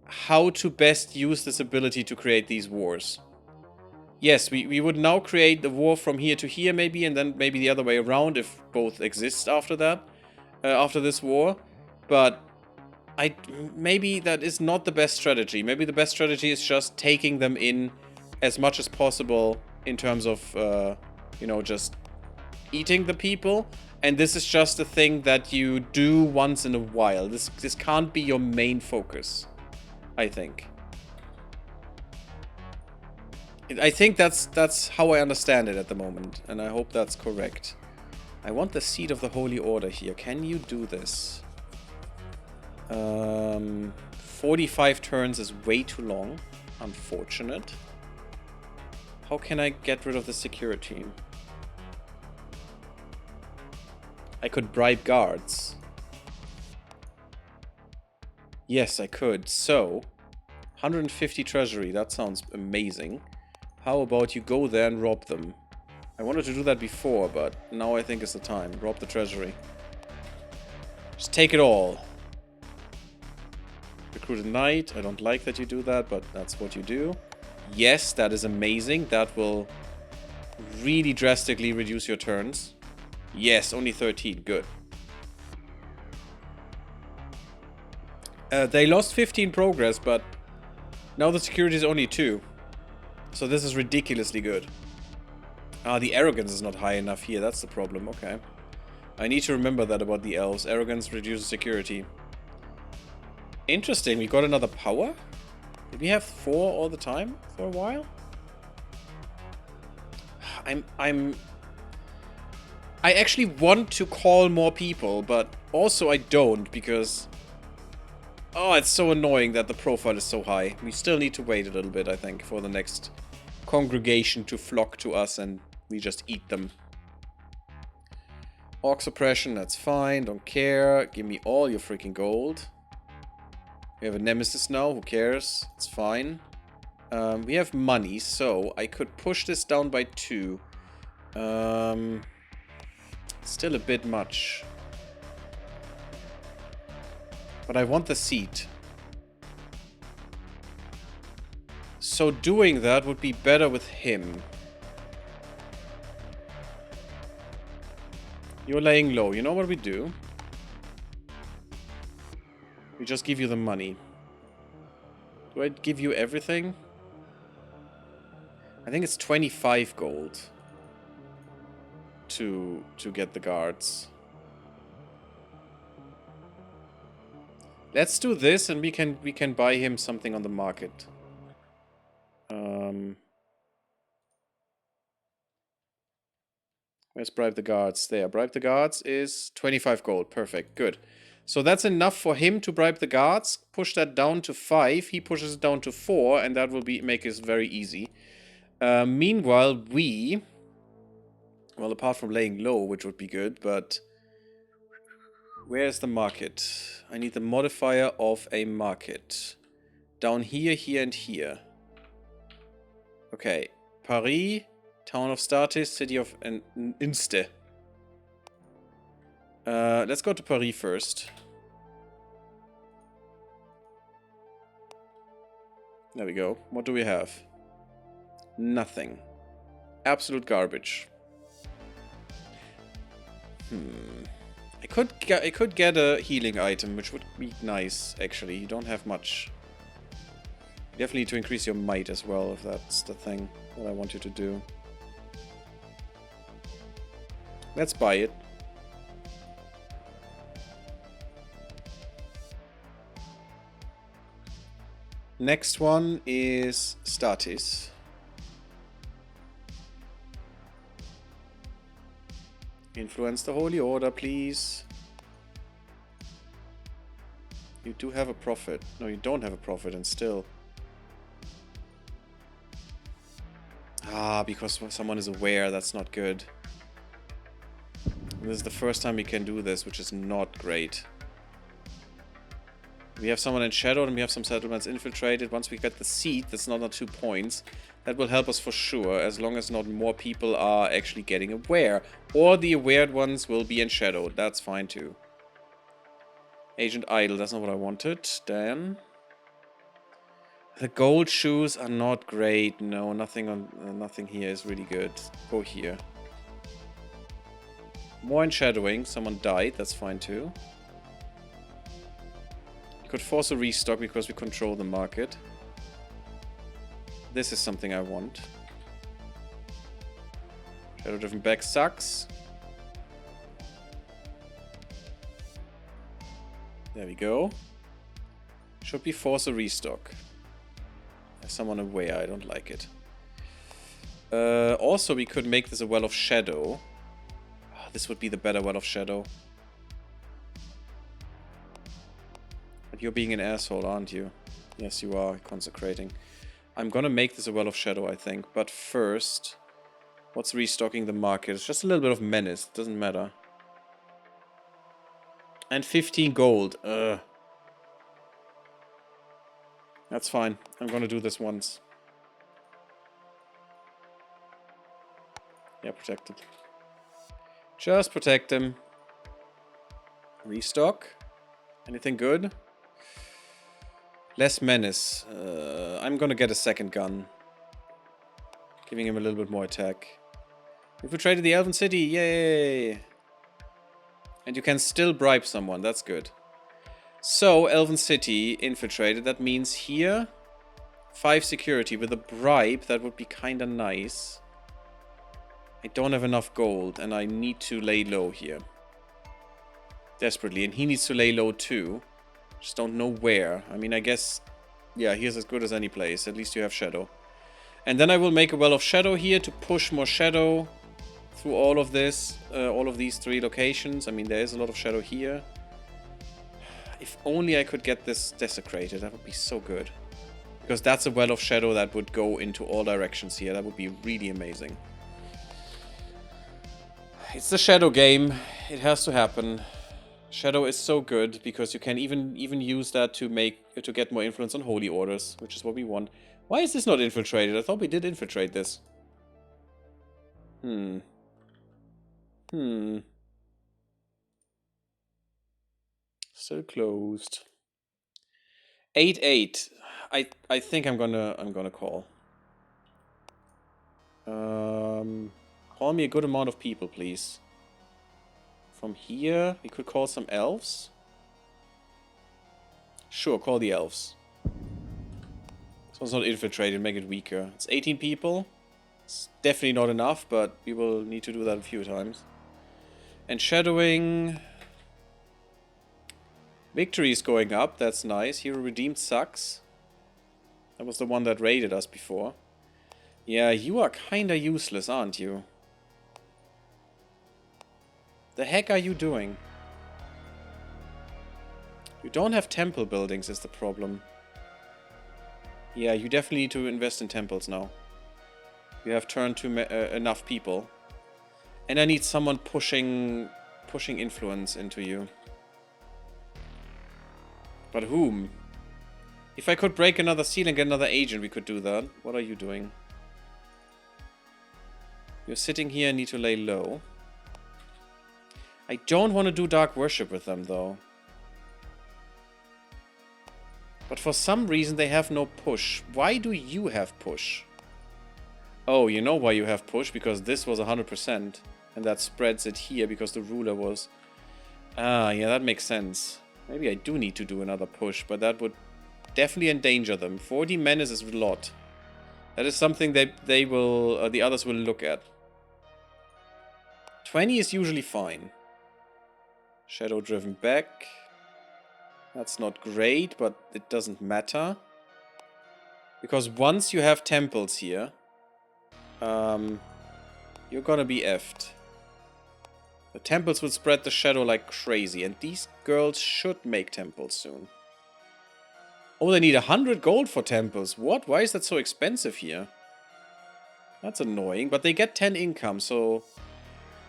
how to best use this ability to create these wars. Yes, we would now create the war from here to here maybe, and then maybe the other way around if both exist after that, after this war. But maybe that is not the best strategy. Maybe the best strategy is just taking them in as much as possible in terms of, you know, just eating the people. And this is just a thing that you do once in a while. This can't be your main focus, I think. I think that's how I understand it at the moment, and I hope that's correct. I want the Seat of the Holy Order here. Can you do this? 45 turns is way too long. Unfortunate. How can I get rid of the security? I could bribe guards. Yes, I could. So, 150 treasury. That sounds amazing. How about you go there and rob them? I wanted to do that before, but now I think it's the time. Rob the treasury. Just take it all. Recruit a knight. I don't like that you do that, but that's what you do. Yes, that is amazing. That will really drastically reduce your turns. Yes, only 13. Good. They lost 15 progress, but now the security is only 2. So this is ridiculously good. Ah, the arrogance is not high enough here. That's the problem. Okay. I need to remember that about the elves. Arrogance reduces security. Interesting. We got another power? Did we have 4 all the time for a while? I actually want to call more people, but also I don't, because... Oh, it's so annoying that the profile is so high. We still need to wait a little bit, I think, for the next congregation to flock to us and we just eat them. Orc suppression, that's fine, don't care. Give me all your freaking gold. We have a nemesis now, who cares? It's fine. We have money, so I could push this down by 2. Still a bit much. But I want the seat. So doing that would be better with him. You're laying low. You know what we do? We just give you the money. Do I give you everything? I think it's 25 gold to get the guards. Let's do this, and we can buy him something on the market. Where's bribe the guards? There. Bribe the guards is 25 gold. Perfect. Good. So that's enough for him to bribe the guards. Push that down to 5. He pushes it down to 4, and that will make it very easy. Meanwhile, we... Well, apart from laying low, which would be good, but... Where's the market? I need the modifier of a market. Down here, here, and here. Okay. Paris, Town of Statis, City of Inste. Let's go to Paris first. There we go. What do we have? Nothing. Absolute garbage. I could get a healing item, which would be nice, actually. You don't have much. You definitely need to increase your might as well, if that's the thing that I want you to do. Let's buy it. Next one is Statis. Influence the Holy Order, please. You do have a prophet. No, you don't have a prophet, and still. Ah, because someone is aware, that's not good. And this is the first time we can do this, which is not great. We have someone in shadow and we have some settlements infiltrated. Once we get the seat, that's not 2 points. That will help us for sure, as long as not more people are actually getting aware. Or the aware ones will be in shadow. That's fine too. Agent Idle, that's not what I wanted. Damn. The gold shoes are not great. No, nothing here is really good. Go here. More in shadowing. Someone died. That's fine too. You could force a restock because we control the market. This is something I want. Shadow Driven Back sucks. There we go. Should be force a restock. There's someone aware, I don't like it. Also, we could make this a Well of Shadow. Oh, this would be the better Well of Shadow. But you're being an asshole, aren't you? Yes, you are, consecrating. I'm gonna make this a Well of Shadow, I think. But first, what's restocking the market? It's just a little bit of menace. Doesn't matter. And 15 gold. That's fine. I'm gonna do this once. Yeah, protect it. Just protect him. Restock. Anything good? Less menace. I'm gonna get a second gun. Giving him a little bit more attack. Infiltrated the Elven City. Yay! And you can still bribe someone. That's good. So, Elven City infiltrated. That means here, 5 security. With a bribe, that would be kinda nice. I don't have enough gold, and I need to lay low here. Desperately. And he needs to lay low too. Just don't know where. I mean, I guess... Yeah, here's as good as any place. At least you have Shadow. And then I will make a Well of Shadow here to push more shadow through all of this, all of these 3 locations. I mean, there is a lot of shadow here. If only I could get this desecrated, that would be so good. Because that's a Well of Shadow that would go into all directions here. That would be really amazing. It's the Shadow game. It has to happen. Shadow is so good because you can even use that to get more influence on Holy Orders, which is what we want. Why is this not infiltrated? I thought we did infiltrate this. Still closed. 8-8. I think I'm gonna call. Call me a good amount of people, please. From here, we could call some elves. Sure, call the elves. This one's not infiltrated, make it weaker. It's 18 people. It's definitely not enough, but we will need to do that a few times. And shadowing. Victory is going up, that's nice. Hero redeemed sucks. That was the one that raided us before. Yeah, you are kinda useless, aren't you? The heck are you doing? You don't have temple buildings is the problem. Yeah, you definitely need to invest in temples now. You have turned to enough people. And I need someone pushing influence into you. But whom? If I could break another seal and get another agent, we could do that. What are you doing? You're sitting here and need to lay low. I don't want to do Dark Worship with them, though. But for some reason, they have no push. Why do you have push? Oh, you know why you have push? Because this was 100%. And that spreads it here because the ruler was... Ah, yeah, that makes sense. Maybe I do need to do another push, but that would definitely endanger them. 40 menace is a lot. That is something that they will... the others will look at. 20 is usually fine. Shadow driven back. That's not great, but it doesn't matter. Because once you have temples here, you're gonna be effed. The temples will spread the shadow like crazy, and these girls should make temples soon. Oh, they need 100 gold for temples. What? Why is that so expensive here? That's annoying, but they get 10 income, so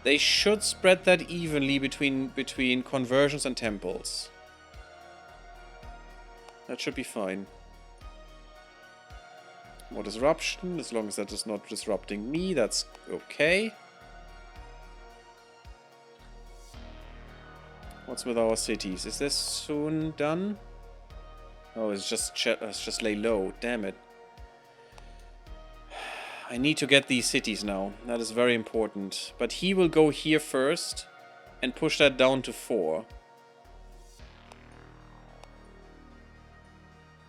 they should spread that evenly between conversions and temples. That should be fine. More disruption, as long as that is not disrupting me, that's okay. What's with our cities? Is this soon done? Oh, it's just lay low. Damn it. I need to get these cities now. That is very important. But he will go here first and push that down to 4.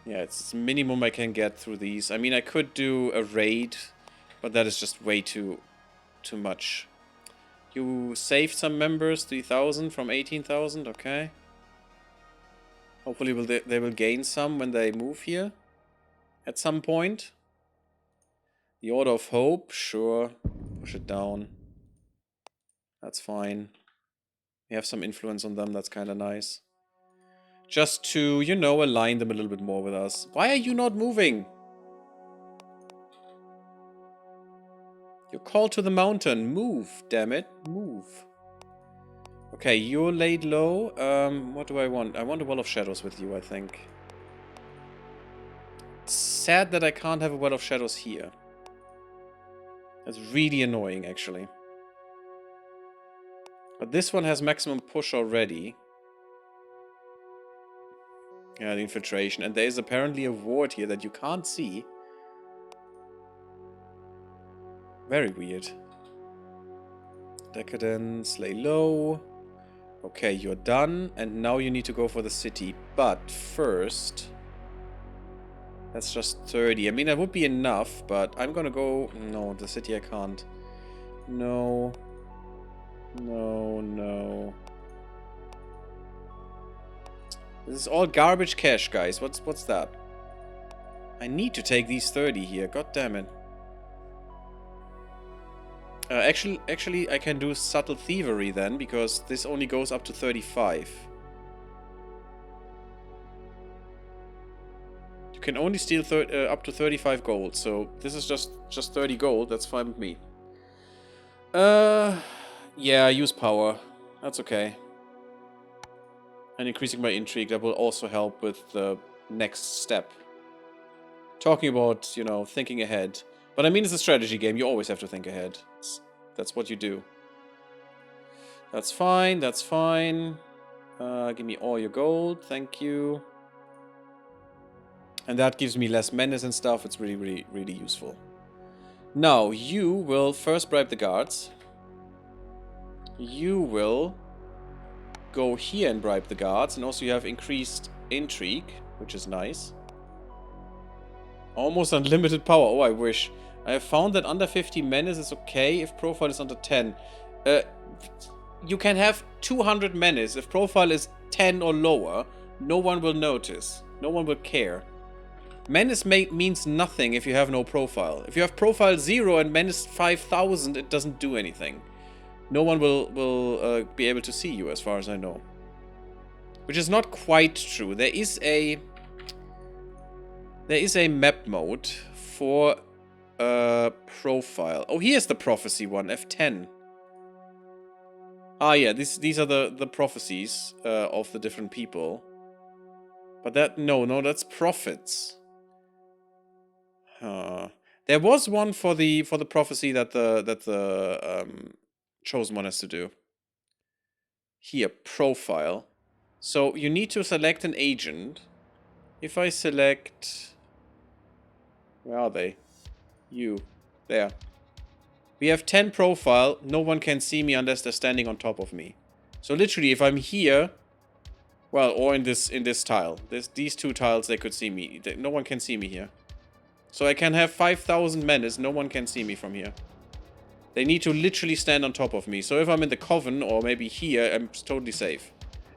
Yeah, it's the minimum I can get through these. I mean, I could do a raid, but that is just way too much. You saved some members, 3,000 from 18,000, okay. Hopefully they will gain some when they move here at some point. The Order of Hope, sure. Push it down. That's fine. We have some influence on them, that's kind of nice. Just to, you know, align them a little bit more with us. Why are you not moving? You're called to the mountain. Move, damn it. Move. Okay, you're laid low. What do I want? I want a Well of Shadows with you, I think. It's sad that I can't have a Well of Shadows here. That's really annoying, actually. But this one has maximum push already. Yeah, the infiltration. And there is apparently a ward here that you can't see. Very weird. Decadence, lay low. Okay, you're done. And now you need to go for the city. But first... That's just 30. I mean, that would be enough, but I'm gonna go... No, the city I can't. No. No, no. This is all garbage cash, guys. What's that? I need to take these 30 here. God damn it. Actually, I can do subtle thievery then, because this only goes up to 35. You can only steal up to 35 gold, so this is just 30 gold. That's fine with me. Yeah, use power. That's okay. And increasing my intrigue, that will also help with the next step. Talking about, you know, thinking ahead. But I mean, it's a strategy game. You always have to think ahead. That's what you do. That's fine. That's fine. Give me all your gold. Thank you. And that gives me less menace and stuff. It's really useful. Now, you will first bribe the guards. You will go here and bribe the guards. And also you have increased intrigue, which is nice. Almost unlimited power. Oh, I wish. I have found that under 50 menace is okay if profile is under 10. You can have 200 menace. If profile is 10 or lower, no one will notice. No one will care. Menace means nothing if you have no profile. If you have profile 0 and menace 5000, it doesn't do anything. No one will be able to see you, as far as I know. Which is not quite true. There is a map mode for profile. Oh, here's the prophecy one, F10. Ah, yeah, these are the prophecies of the different people. But that no, that's prophets. There was one for the prophecy that the chosen one has to do. Here, profile. So you need to select an agent. If I select, where are they? You, there. We have 10 profile. No one can see me unless they're standing on top of me. So literally, if I'm here, well, or in this tile, these two tiles, they could see me. No one can see me here. So I can have 5000 menace. No one can see me from here. They need to literally stand on top of me. So if I'm in the coven or maybe here, I'm totally safe.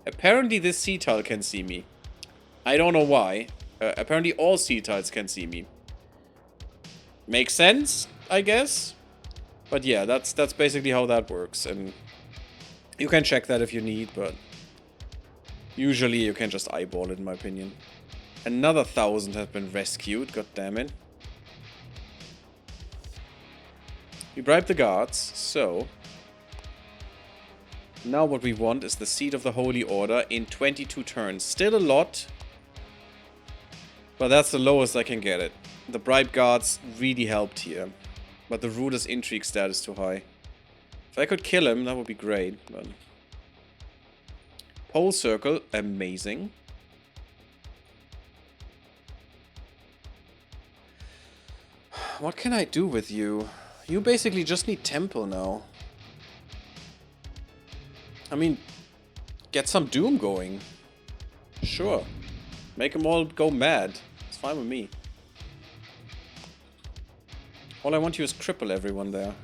Apparently, this sea tile can see me. I don't know why. Apparently, all sea tiles can see me. Makes sense, I guess. But yeah, that's basically how that works. And you can check that if you need, but usually you can just eyeball it, in my opinion. Another 1000 have been rescued. God damn it. We bribed the guards, so now what we want is the Seat of the Holy Order in 22 turns. Still a lot, but that's the lowest I can get it. The bribe guards really helped here, but the ruler's intrigue stat is too high. If I could kill him, that would be great. But Pole Circle, amazing. What can I do with you? You basically just need Temple now. I mean, get some Doom going. Sure. Make them all go mad. It's fine with me. All I want you is cripple everyone there.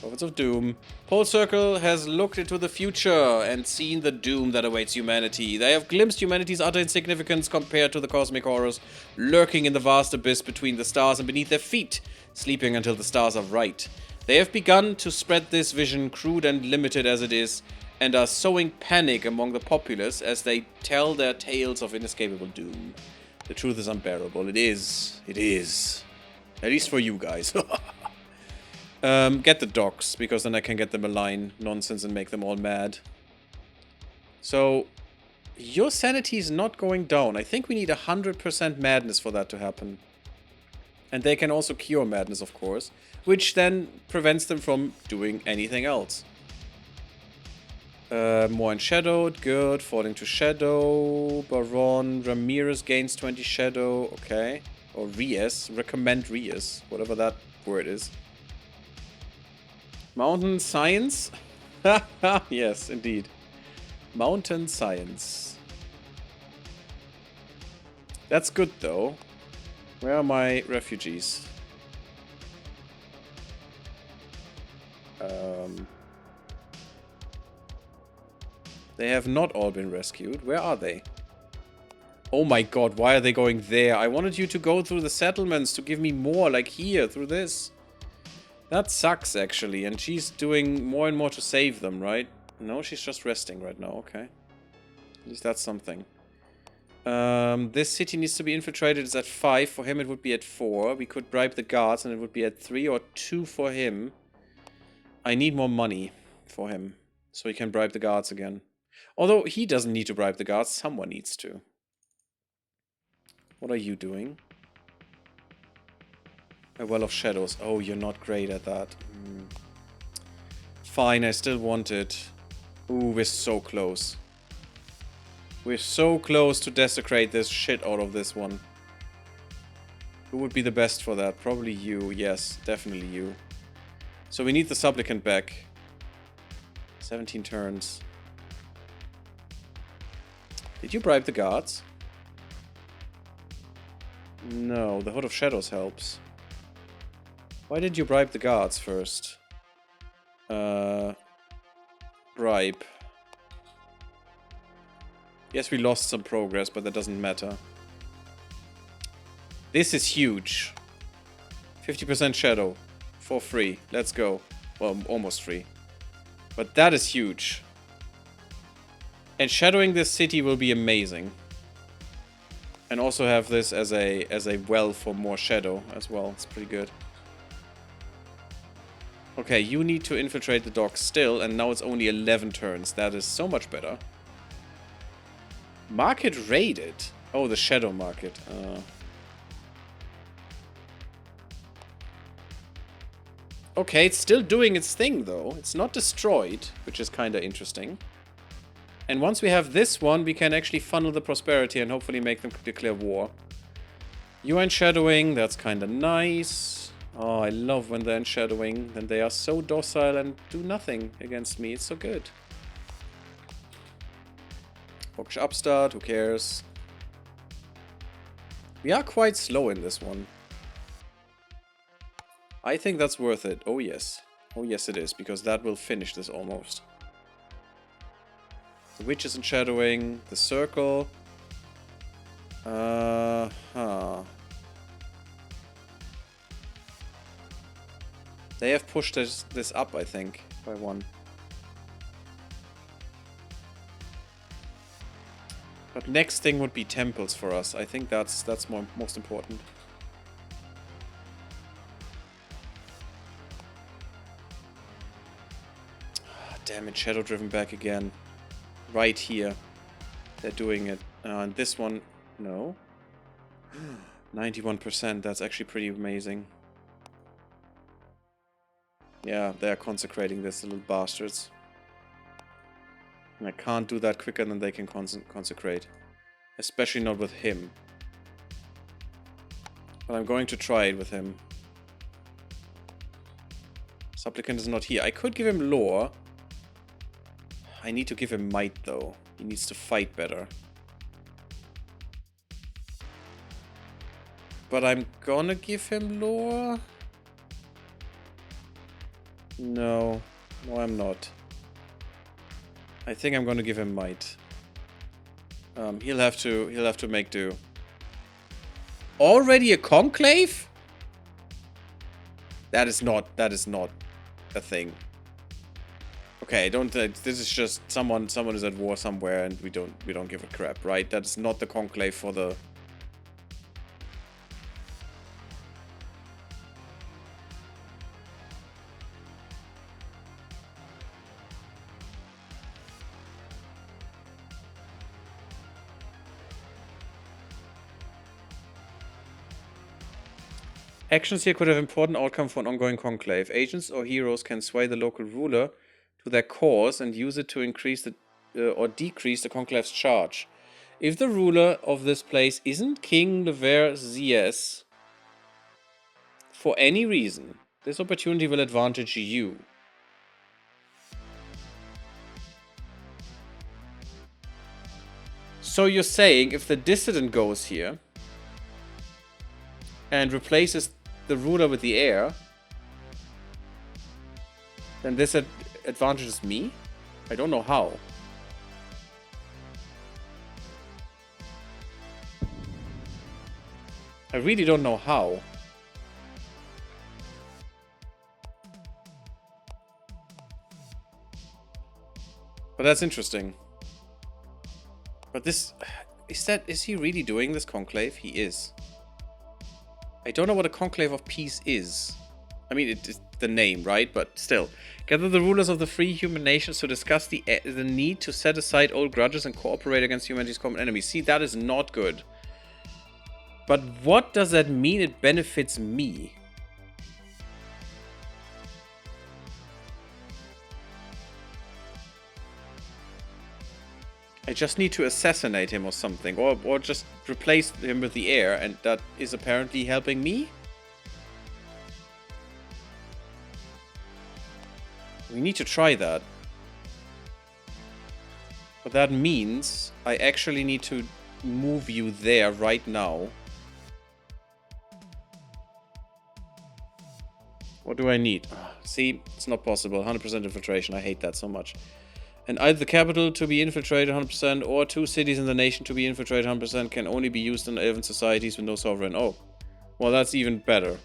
Prophets of Doom. Pole Circle has looked into the future and seen the doom that awaits humanity. They have glimpsed humanity's utter insignificance compared to the cosmic horrors lurking in the vast abyss between the stars and beneath their feet, sleeping until the stars are right. They have begun to spread this vision, crude and limited as it is, and are sowing panic among the populace as they tell their tales of inescapable doom. The truth is unbearable. It is. It is. At least for you guys. Get the dogs, because then I can get them a line nonsense and make them all mad. So, your sanity is not going down. I think we need 100% madness for that to happen. And they can also cure madness, of course, which then prevents them from doing anything else. More enshadowed, good. Falling to shadow. Baron Ramirez gains 20 shadow, okay. Or Rias, recommend Rias, whatever that word is. Mountain Science? Yes, indeed. Mountain Science. That's good, though. Where are my refugees? They have not all been rescued. Where are they? Oh my god, why are they going there? I wanted you to go through the settlements to give me more, like here, through this. That sucks, actually. And she's doing more and more to save them, right? No, she's just resting right now. Okay. At least that's something. This city needs to be infiltrated. It's at 5. For him, it would be at 4. We could bribe the guards, and it would be at 3 or 2 for him. I need more money for him, so he can bribe the guards again. Although, he doesn't need to bribe the guards. Someone needs to. What are you doing? A Well of Shadows. Oh, you're not great at that. Fine, I still want it. Ooh, we're so close. We're so close to desecrate this shit out of this one. Who would be the best for that? Probably you. Yes, definitely you. So we need the supplicant back. 17 turns. Did you bribe the guards? No, the Hood of Shadows helps. Why did you bribe the guards first? Bribe. Yes, we lost some progress, but that doesn't matter. This is huge. 50% shadow. For free. Let's go. Well, almost free. But that is huge. And shadowing this city will be amazing. And also have this as a well for more shadow as well. It's pretty good. Okay, you need to infiltrate the dock still, and now it's only 11 turns. That is so much better. Market raided. Oh, the shadow market. Okay, it's still doing its thing, though. It's not destroyed, which is kind of interesting. And once we have this one, we can actually funnel the prosperity and hopefully make them declare war. You are shadowing. That's kind of nice. Oh, I love when they're shadowing. Then they are so docile and do nothing against me. It's so good. Hawkish upstart. Who cares? We are quite slow in this one. I think that's worth it. Oh, yes. Oh, yes, it is. Because that will finish this almost. The witch isn't shadowing. The circle. They have pushed this up, I think, by 1. But next thing would be temples for us. I think that's most important. Damn it, shadow driven back again. Right here. They're doing it. And this one, no. 91%, that's actually pretty amazing. Yeah, they're consecrating this, little bastards. And I can't do that quicker than they can consecrate. Especially not with him. But I'm going to try it with him. Supplicant is not here. I could give him lore. I need to give him might, though. He needs to fight better. But I'm gonna give him lore? No. No, I'm not. I think I'm gonna give him might. He'll have to make do. Already a conclave? That is not a thing. Okay, don't. This is just someone is at war somewhere, and we don't give a crap, right? That's not the conclave for the. Actions here could have important outcome for an ongoing conclave. Agents or heroes can sway the local ruler to their cause and use it to increase the or decrease the conclave's charge. If the ruler of this place isn't King Lever Zies for any reason, this opportunity will advantage you. So you're saying if the dissident goes here and replaces the ruler with the heir, then this advantages me? I don't know how. I really don't know how. But that's interesting. But this... Is he really doing this conclave? He is. I don't know what a conclave of peace is. I mean, it's the name, right? But still. Gather the rulers of the free human nations to discuss the need to set aside old grudges and cooperate against humanity's common enemy. See, that is not good. But what does that mean it benefits me? I just need to assassinate him or something. Or just replace him with the heir, and that is apparently helping me? We need to try that. But that means I actually need to move you there right now. What do I need? See, it's not possible. 100% infiltration. I hate that so much. And either the capital to be infiltrated 100% or 2 cities in the nation to be infiltrated 100% can only be used on elven societies with no sovereign. Oh, well, that's even better.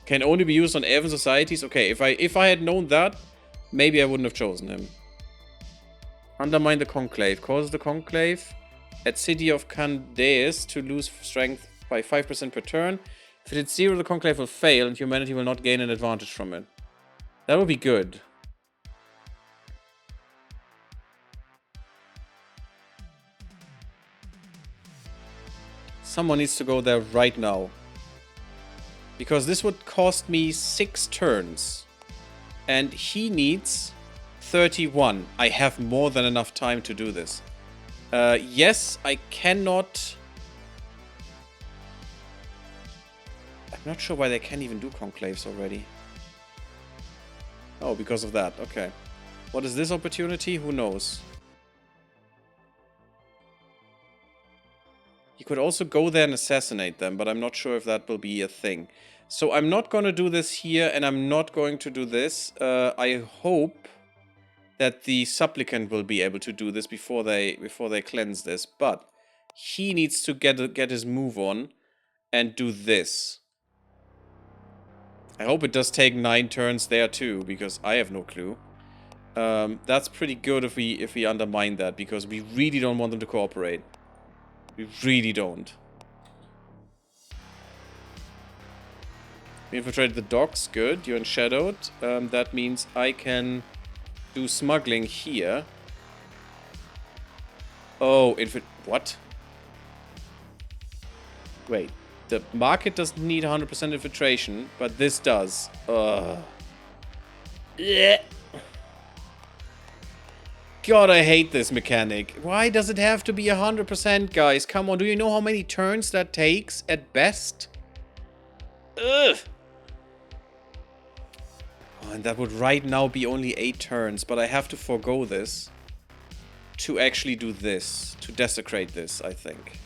Can only be used on elven societies? Okay, if I had known that, maybe I wouldn't have chosen him. Undermine the conclave. Causes the conclave at City of Candaeus to lose strength by 5% per turn. If it hits 0, the conclave will fail and humanity will not gain an advantage from it. That would be good. Someone needs to go there right now. Because this would cost me 6 turns. And he needs 31. I have more than enough time to do this. Yes, I cannot... I'm not sure why they can't even do conclaves already. Oh, because of that. Okay. What is this opportunity? Who knows? You could also go there and assassinate them, but I'm not sure if that will be a thing. So I'm not going to do this here, and I'm not going to do this. I hope that the supplicant will be able to do this before they cleanse this. But he needs to get his move on and do this. I hope it does take 9 turns there too, because I have no clue. That's pretty good if we undermine that, because we really don't want them to cooperate. We really don't. We infiltrated the docks. Good. You're enshadowed. That means I can do smuggling here. Oh, what? Wait. The market doesn't need 100% infiltration, but this does. Yeah. God, I hate this mechanic. Why does it have to be 100%, guys? Come on, do you know how many turns that takes at best? Ugh. Oh, and that would right now be only 8 turns, but I have to forego this to actually do this, to desecrate this, I think.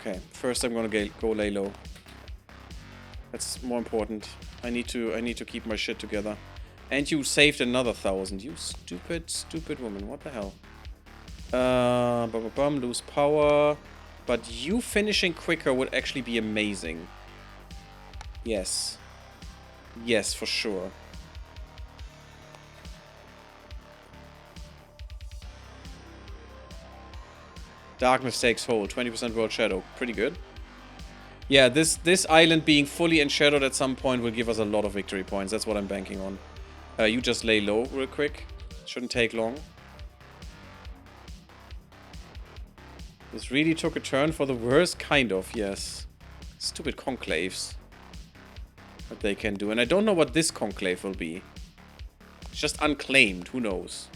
Okay, first I'm gonna go lay low. That's more important. I need to keep my shit together. And you saved another 1,000. You stupid woman. What the hell? Lose power. But you finishing quicker would actually be amazing. Yes. Yes, for sure. Darkness takes hold. 20% World Shadow. Pretty good. Yeah, this island being fully enshadowed at some point will give us a lot of victory points. That's what I'm banking on. You just lay low real quick. Shouldn't take long. This really took a turn for the worse? Kind of, yes. Stupid conclaves. What they can do. And I don't know what this conclave will be. It's just unclaimed. Who knows?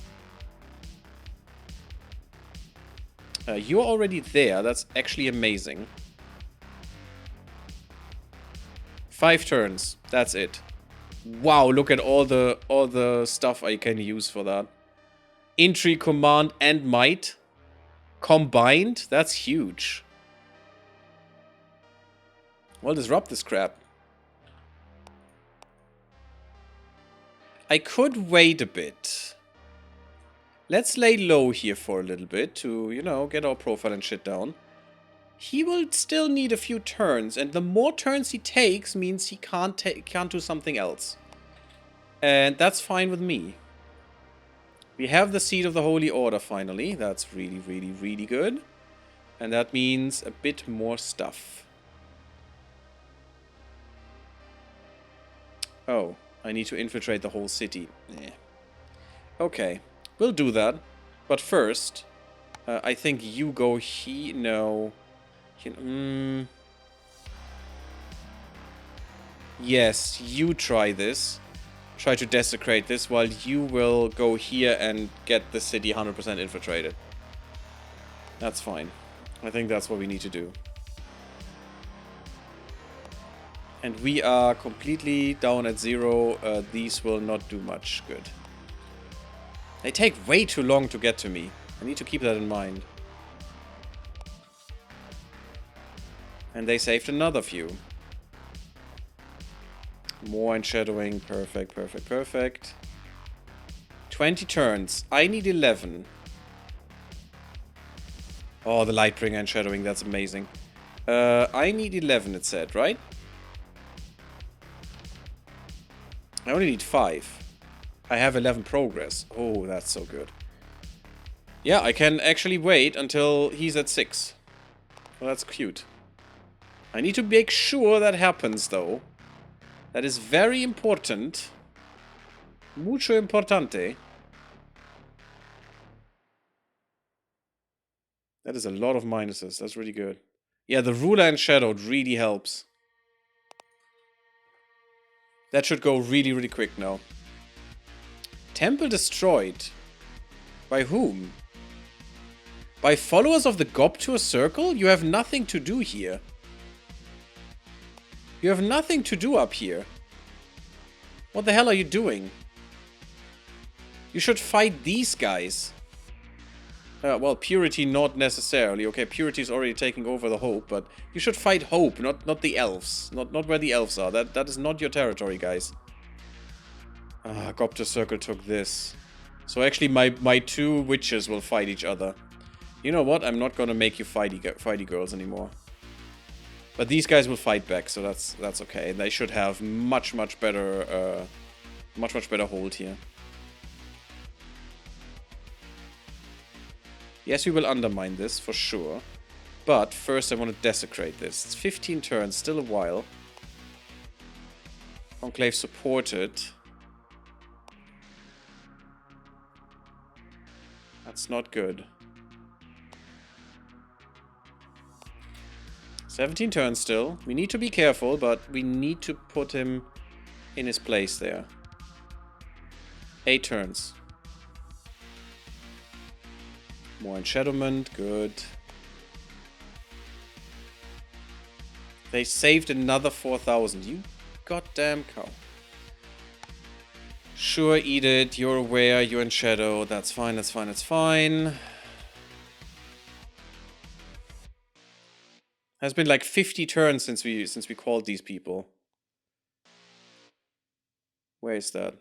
You're already there. That's actually amazing. 5 turns. That's it. Wow, look at all the stuff I can use for that. Intrigue, command, and might combined. That's huge. Well, disrupt this crap. I could wait a bit. Let's lay low here for a little bit to, you know, get our profile and shit down. he will still need a few turns, and the more turns he takes means he can't do something else. And that's fine with me. We have the Seed of the Holy Order finally. That's really, really, really good. And that means a bit more stuff. Oh, I need to infiltrate the whole city. Eh. Okay, we'll do that. But first, I think you go here. No. Yes, you try this. Try to desecrate this while you will go here and get the city 100% infiltrated. That's fine. I think that's what we need to do. And we are completely down at 0. These will not do much good. They take way too long to get to me. I need to keep that in mind. And they saved another few. More enshadowing. Perfect, perfect, perfect. 20 turns. I need 11. Oh, the Lightbringer enshadowing. That's amazing. I need 11, it said, right? I only need 5. I have 11 progress. Oh, that's so good. Yeah, I can actually wait until he's at 6. Well, that's cute. I need to make sure that happens, though. That is very important. Mucho importante. That is a lot of minuses. That's really good. Yeah, the ruler and shadowed really helps. That should go really, really quick now. Temple destroyed. By whom? By followers of the Gobtur Circle? You have nothing to do here. You have nothing to do up here. What the hell are you doing? You should fight these guys. Well, Purity not necessarily. Okay, Purity is already taking over the Hope, but you should fight Hope, not the elves. Not where the elves are. That is not your territory, guys. Gobtur Circle took this. So actually my 2 witches will fight each other. You know what? I'm not gonna make you fighty girls anymore. But these guys will fight back, so that's okay. They should have much better hold here. Yes, we will undermine this for sure. But first I want to desecrate this. It's 15 turns, still a while. Conclave supported. That's not good. 17 turns still. We need to be careful, but we need to put him in his place there. 8 turns. More enshadowment. Good. They saved another 4,000. You goddamn cow. Sure, eat it. You're aware. You're in shadow. That's fine. That's fine. That's fine. Has been like 50 turns since we called these people. Where is that?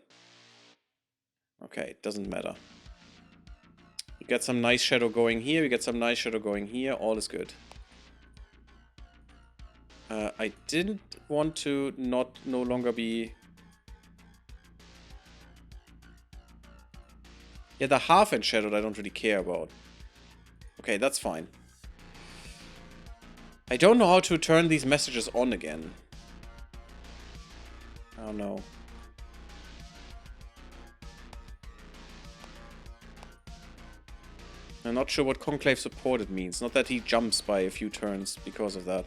Okay, it doesn't matter. We get some nice shadow going here. We get some nice shadow going here. All is good. I didn't want to no longer be... Yeah, the half enshadowed I don't really care about. Okay, that's fine. I don't know how to turn these messages on again. I don't know. I'm not sure what Conclave supported means. Not that he jumps by a few turns because of that.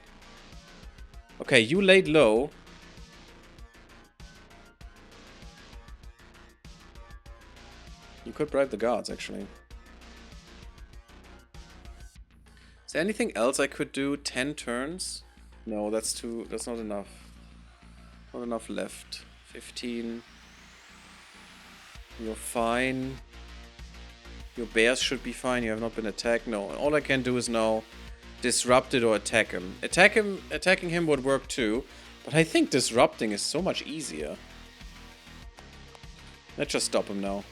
Okay, you laid low. You could bribe the guards, actually. Is there anything else I could do? 10 turns? No, that's not enough. Not enough left. 15. You're fine. Your bears should be fine. You have not been attacked. No, all I can do is now disrupt it or attack him. Attacking him would work too, but I think disrupting is so much easier. Let's just stop him now.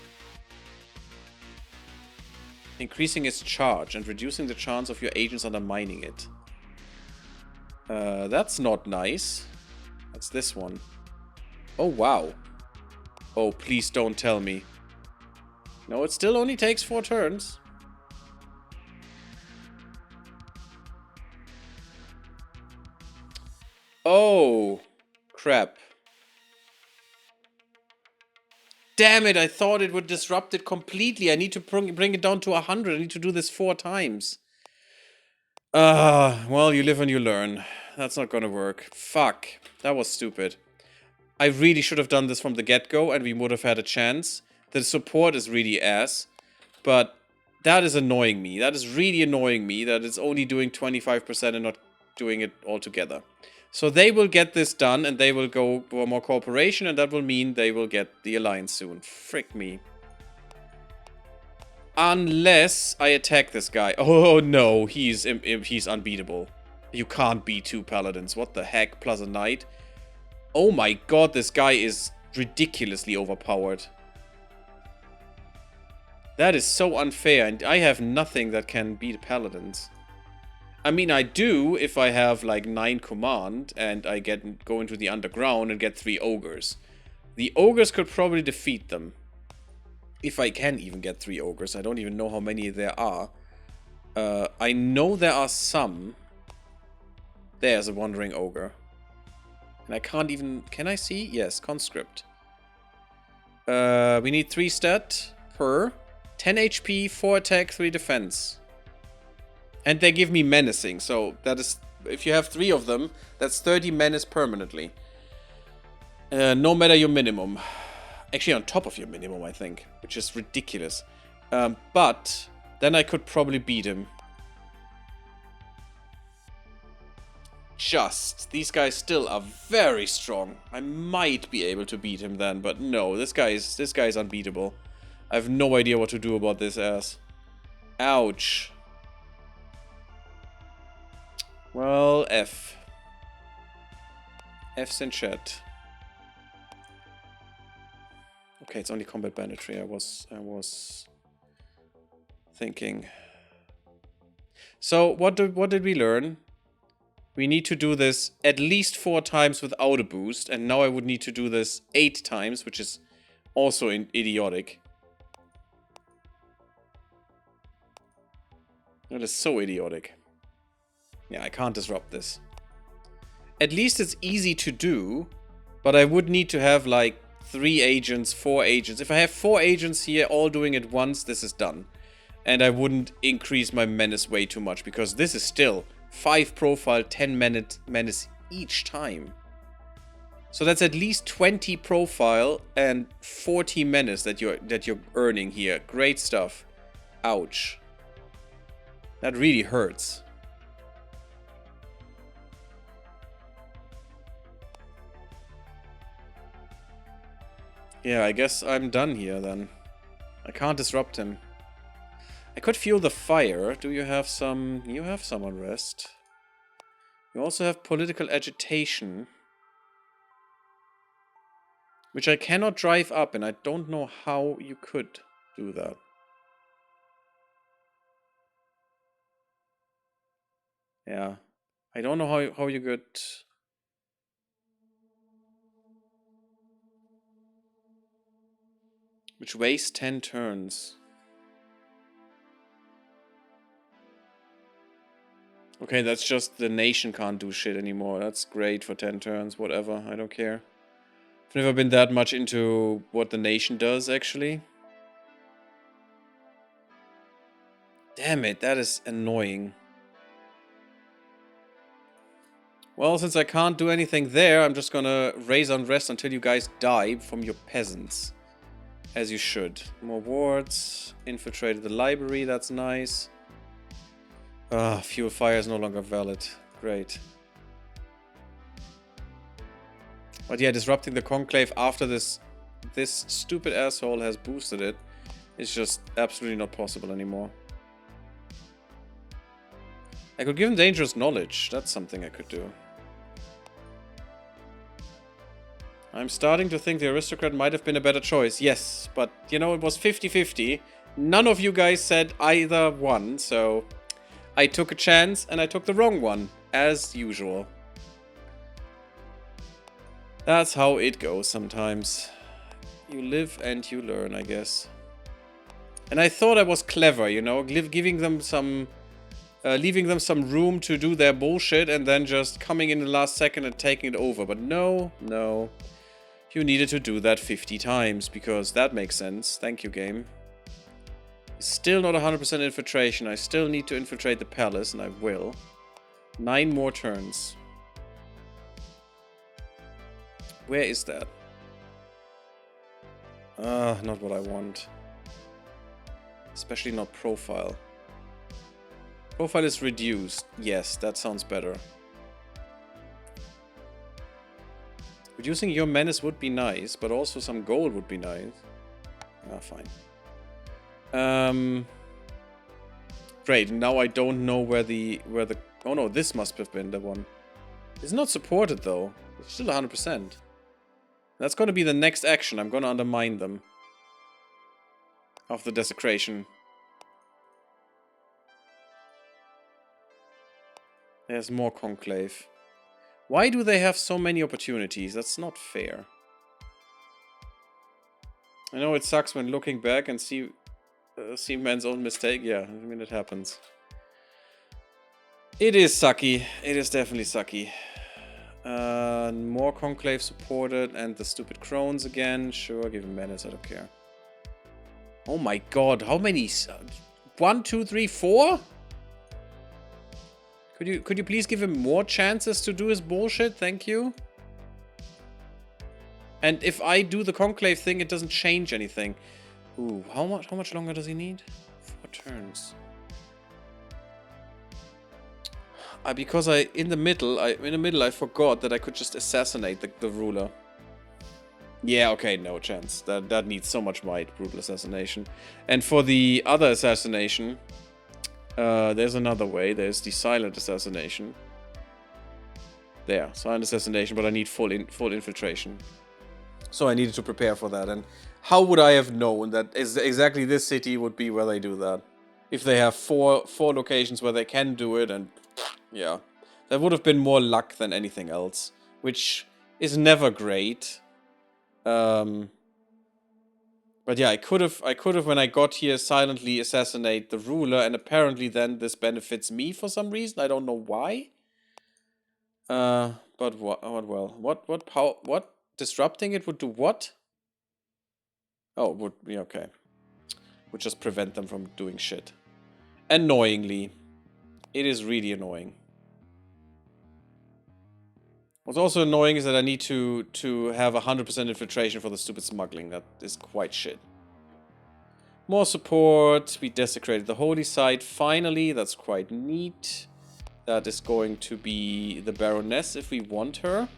Increasing its charge and reducing the chance of your agents undermining it. That's not nice. That's this one. Oh, wow. Oh, please don't tell me. No, it still only takes 4 turns. Oh, crap. Damn it, I thought it would disrupt it completely. I need to bring it down to 100. I need to do this 4 times. Well, you live and you learn. That's not gonna work. Fuck. That was stupid. I really should have done this from the get-go and we would have had a chance. The support is really ass. But that is annoying me. That is really annoying me that it's only doing 25% and not doing it altogether. So they will get this done and they will go for more cooperation and that will mean they will get the alliance soon. Frick me. Unless I attack this guy. Oh no, he's unbeatable. You can't beat 2 paladins. What the heck? Plus a knight. Oh my god, this guy is ridiculously overpowered. That is so unfair, and I have nothing that can beat paladins. I mean, I do if I have like 9 command and I go into the underground and get 3 ogres. The ogres could probably defeat them. If I can even get 3 ogres. I don't even know how many there are. I know there are some. There's a wandering ogre. And I can't even... Can I see? Yes, conscript. We need 3 stat per. 10 HP, 4 attack, 3 defense. And they give me menacing, so that is... If you have 3 of them, that's 30 menace permanently. No matter your minimum. Actually, on top of your minimum, I think. Which is ridiculous. But then I could probably beat him. These guys still are very strong. I might be able to beat him then, but no, this guy is unbeatable. I have no idea what to do about this ass. Ouch. Well, F. F's in chat. Okay, it's only combat banditry. I was thinking. So what did we learn? We need to do this at least 4 times without a boost, and now I would need to do this 8 times, which is also idiotic. That is so idiotic. Yeah, I can't disrupt this. At least it's easy to do, but I would need to have like 3 agents, 4 agents. If I have 4 agents here all doing it once, this is done. And I wouldn't increase my menace way too much, because this is still 5 profile, 10 menace each time. So that's at least 20 profile and 40 menace that you're earning here. Great stuff. Ouch. That really hurts. Yeah, I guess I'm done here then. I can't disrupt him. I could fuel the fire. Do you have some... You have some unrest. You also have political agitation. Which I cannot drive up, and I don't know how you could do that. Yeah. I don't know how you could... Which wastes 10 turns. Okay, that's just the nation can't do shit anymore. That's great for 10 turns, whatever. I don't care. I've never been that much into what the nation does, actually. Damn it, that is annoying. Well, since I can't do anything there, I'm just gonna raise unrest until you guys die from your peasants. As you should. More wards. Infiltrated the library, that's nice. Fuel fire is no longer valid. Great. But yeah, disrupting the conclave after this stupid asshole has boosted it is just absolutely not possible anymore. I could give him dangerous knowledge. That's something I could do. I'm starting to think the aristocrat might have been a better choice. Yes, but you know, it was 50-50. None of you guys said either one, so I took a chance and I took the wrong one, as usual. That's how it goes sometimes. You live and you learn, I guess. And I thought I was clever, you know, giving them some... leaving them some room to do their bullshit and then just coming in the last second and taking it over. But no, no. You needed to do that 50 times, because that makes sense. Thank you, game. Still not 100% infiltration. I still need to infiltrate the palace, and I will. 9 more turns. Where is that? Not what I want. Especially not profile. Profile is reduced. Yes, that sounds better. Reducing your menace would be nice, but also some gold would be nice. Fine. Great, now I don't know where the... Oh no, this must have been the one. It's not supported though. It's still 100%. That's gonna be the next action. I'm gonna undermine them. Of the desecration. There's more conclave. Why do they have so many opportunities? That's not fair. I know it sucks when looking back and see man's own mistake. Yeah, I mean, it happens. It is sucky. It is definitely sucky. More conclave supported and the stupid crones again. Sure, give him menace, I don't care. Oh my god, how many? 1, 2, 3, 4? Could you please give him more chances to do his bullshit? Thank you. And if I do the conclave thing, it doesn't change anything. Ooh, how much longer does he need? 4 turns. Because in the middle I forgot that I could just assassinate the ruler. Yeah, okay, no chance. That needs so much might, brutal assassination. And for the other assassination, there's another way. There's the silent assassination. There, silent assassination, but I need full infiltration. So I needed to prepare for that. And how would I have known that exactly this city would be where they do that? If they have four locations where they can do it, and yeah, that would have been more luck than anything else, which is never great. But yeah, I could have when I got here silently assassinate the ruler, and apparently then this benefits me for some reason. I don't know why. But what disrupting it would do what? Oh, would be okay. Would just prevent them from doing shit. Annoyingly. It is really annoying. What's also annoying is that I need to have 100% infiltration for the stupid smuggling. That is quite shit. More support. We desecrated the holy site. Finally, that's quite neat. That is going to be the Baroness if we want her.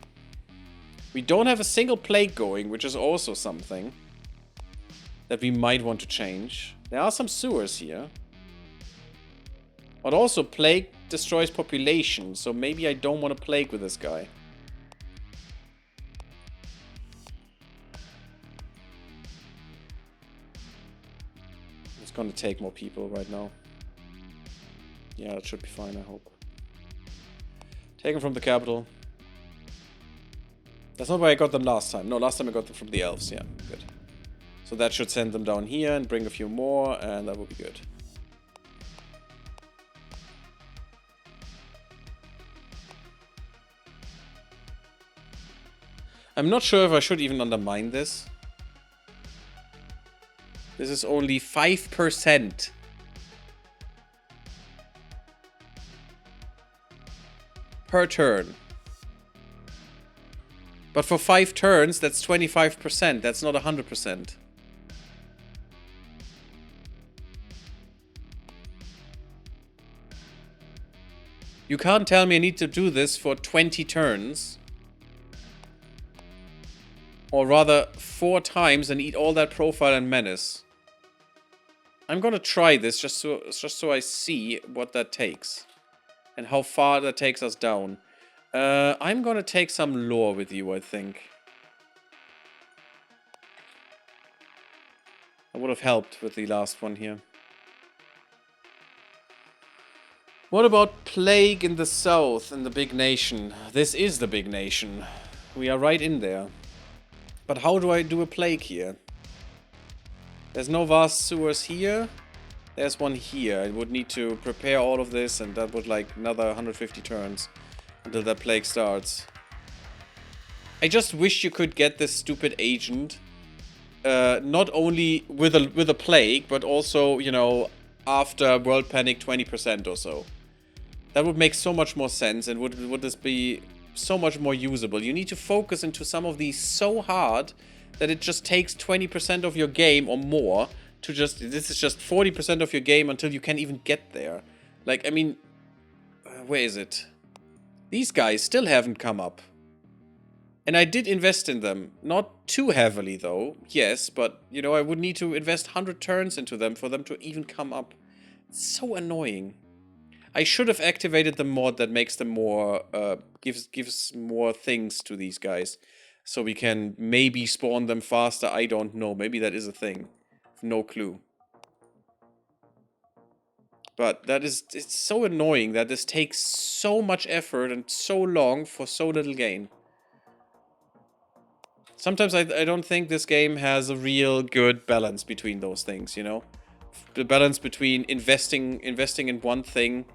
We don't have a single plague going, which is also something that we might want to change. There are some sewers here. But also, plague destroys population, so maybe I don't want to plague with this guy. It's gonna take more people right now. Yeah, that should be fine, I hope. Take them from the capital. That's not where I got them last time. No, last time I got them from the elves, yeah, good. So that should send them down here and bring a few more, and that will be good. I'm not sure if I should even undermine this. This is only 5%. Per turn. But for 5 turns, that's 25%. That's not 100%. You can't tell me I need to do this for 20 turns. Or rather, 4 times and eat all that profile and menace. I'm gonna try this just so I see what that takes. And how far that takes us down. I'm gonna take some lore with you, I think. That would have helped with the last one here. What about plague in the south, in the big nation? This is the big nation. We are right in there. But how do I do a plague here? There's no vast sewers here. There's one here. I would need to prepare all of this, and that would like another 150 turns until that plague starts. I just wish you could get this stupid agent, not only with a plague, but also, you know, after World Panic 20% or so. That would make so much more sense, and would this be so much more usable. You need to focus into some of these so hard that it just takes 20% of your game or more to just... This is just 40% of your game until you can even get there. Like, I mean... where is it? These guys still haven't come up. And I did invest in them. Not too heavily, though. Yes, but, you know, I would need to invest 100 turns into them for them to even come up. It's so annoying. I should have activated the mod that makes them more, gives more things to these guys. So we can maybe spawn them faster, I don't know. Maybe that is a thing. No clue. But that is, it's so annoying that this takes so much effort and so long for so little gain. Sometimes I don't think this game has a real good balance between those things, you know? The balance between investing in one thing...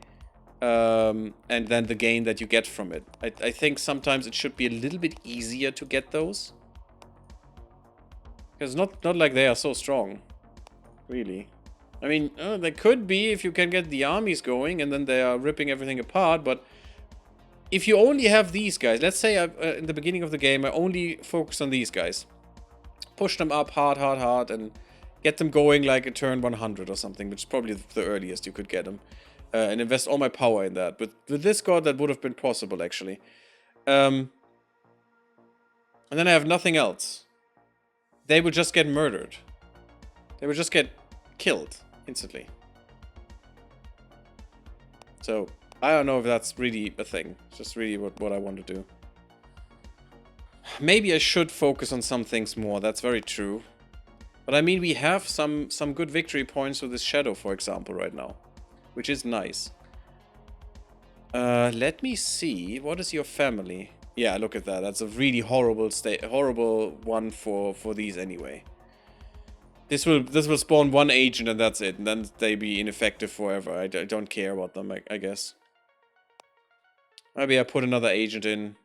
and then the gain that you get from it. I think sometimes it should be a little bit easier to get those. Because not like they are so strong. Really. I mean, they could be if you can get the armies going and then they are ripping everything apart, but... If you only have these guys, let's say in the beginning of the game I only focus on these guys. Push them up hard, and get them going like a turn 100 or something, which is probably the earliest you could get them. And invest all my power in that. But with this god, that would have been possible, actually. And then I have nothing else. They would just get murdered. They would just get killed instantly. So, I don't know if that's really a thing. It's just really what I want to do. Maybe I should focus on some things more. That's very true. But I mean, we have some good victory points with this shadow, for example, right now. Which is nice. Let me see. What is your family? Yeah, look at that. That's a really horrible one for these anyway. This will spawn one agent and that's it. And then they be ineffective forever. I don't care about them, I guess. Maybe I put another agent in.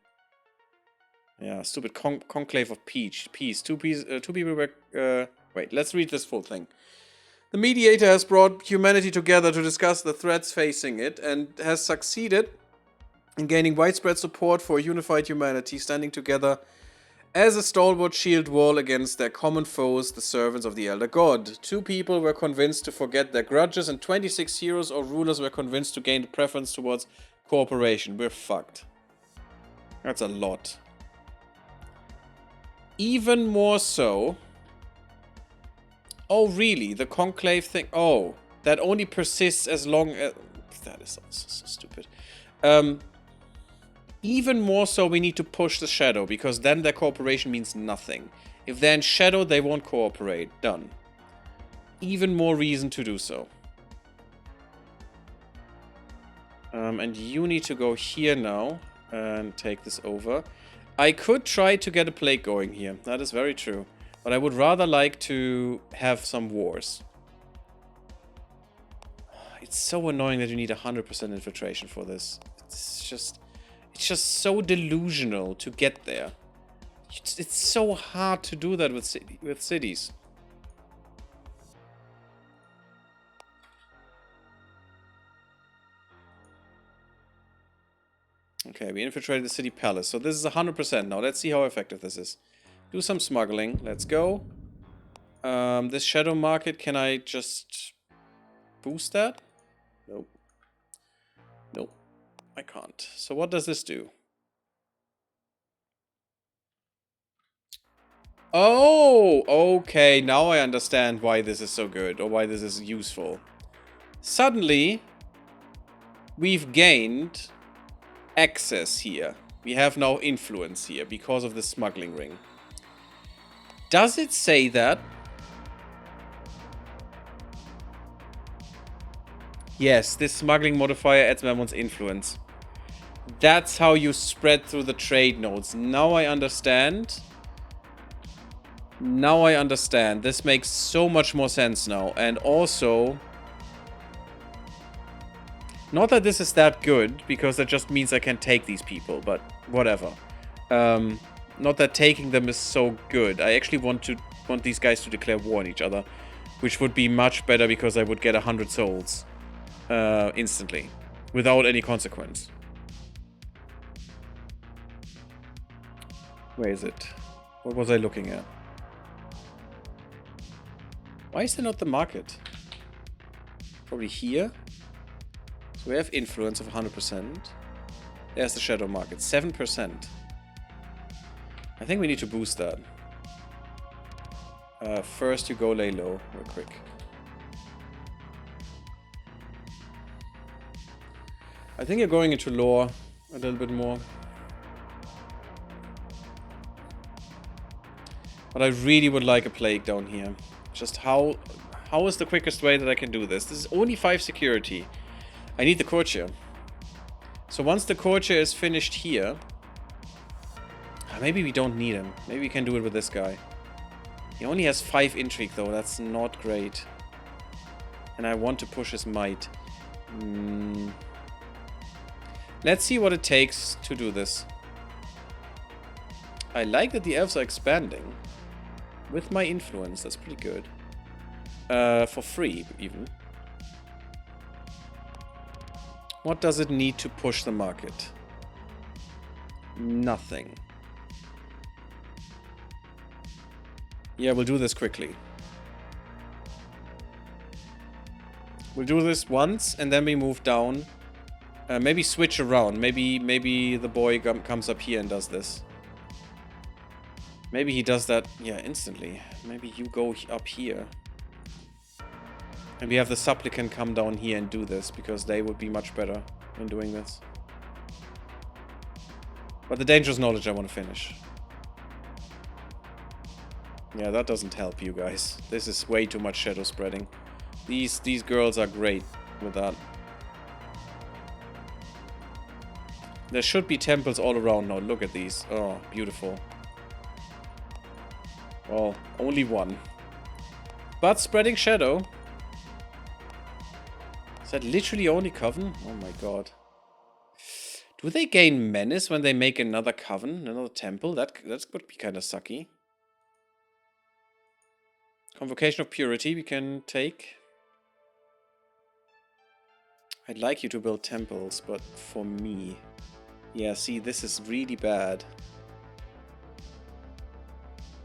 Yeah, stupid conclave of peace. Two people were... wait, let's read this full thing. The mediator has brought humanity together to discuss the threats facing it and has succeeded in gaining widespread support for a unified humanity standing together as a stalwart shield wall against their common foes, the servants of the Elder God. 2 people were convinced to forget their grudges and 26 heroes or rulers were convinced to gain the preference towards cooperation. We're fucked. That's a lot. Even more so... Oh, really? The conclave thing? Oh, that only persists as long as... That is also so stupid. Even more so, we need to push the shadow, because then their cooperation means nothing. If they're in shadow, they won't cooperate. Done. Even more reason to do so. And you need to go here now and take this over. I could try to get a plague going here. That is very true. But I would rather like to have some wars. It's so annoying that you need 100% infiltration for this. It's just so delusional to get there. It's so hard to do that with cities. Okay, we infiltrated the city palace. So this is 100% now. Let's see how effective this is. Do some smuggling. Let's go. This shadow market, can I just boost that? Nope. Nope. I can't. So what does this do? Oh, okay. Now I understand why this is so good, or why this is useful. Suddenly, we've gained access here. We have now influence here because of the smuggling ring. Does it say that? Yes, this smuggling modifier adds Mammon's influence. That's how you spread through the trade nodes. Now I understand. Now I understand. This makes so much more sense now. And also... Not that this is that good, because that just means I can take these people, but whatever. Not that taking them is so good. I actually want these guys to declare war on each other, which would be much better because I would get 100 souls instantly, without any consequence. Where is it? What was I looking at? Why is there not the market? Probably here. So we have influence of 100%. There's the shadow market, 7%. I think we need to boost that. First you go lay low, real quick. I think you're going into lore a little bit more. But I really would like a plague down here. Just how is the quickest way that I can do this? This is only 5 security. I need the courtier. So once the courtier is finished here... Maybe we don't need him. Maybe we can do it with this guy. He only has 5 intrigue though. That's not great. And I want to push his might. Let's see what it takes to do this. I like that the elves are expanding. With my influence. That's pretty good. For free, even. What does it need to push the market? Nothing. Yeah, we'll do this quickly. We'll do this once, and then we move down. Maybe switch around. Maybe the boy comes up here and does this. Maybe he does that, yeah, instantly. Maybe you go up here. And we have the supplicant come down here and do this, because they would be much better in doing this. But the dangerous knowledge I want to finish. Yeah, that doesn't help you guys. This is way too much shadow spreading. These girls are great with that. There should be temples all around now. Look at these. Oh, beautiful. Well, only one. But spreading shadow. Is that literally only coven? Oh my god. Do they gain menace when they make another coven, another temple? That would be kind of sucky. Convocation of Purity we can take. I'd like you to build temples, but for me... Yeah, see, this is really bad.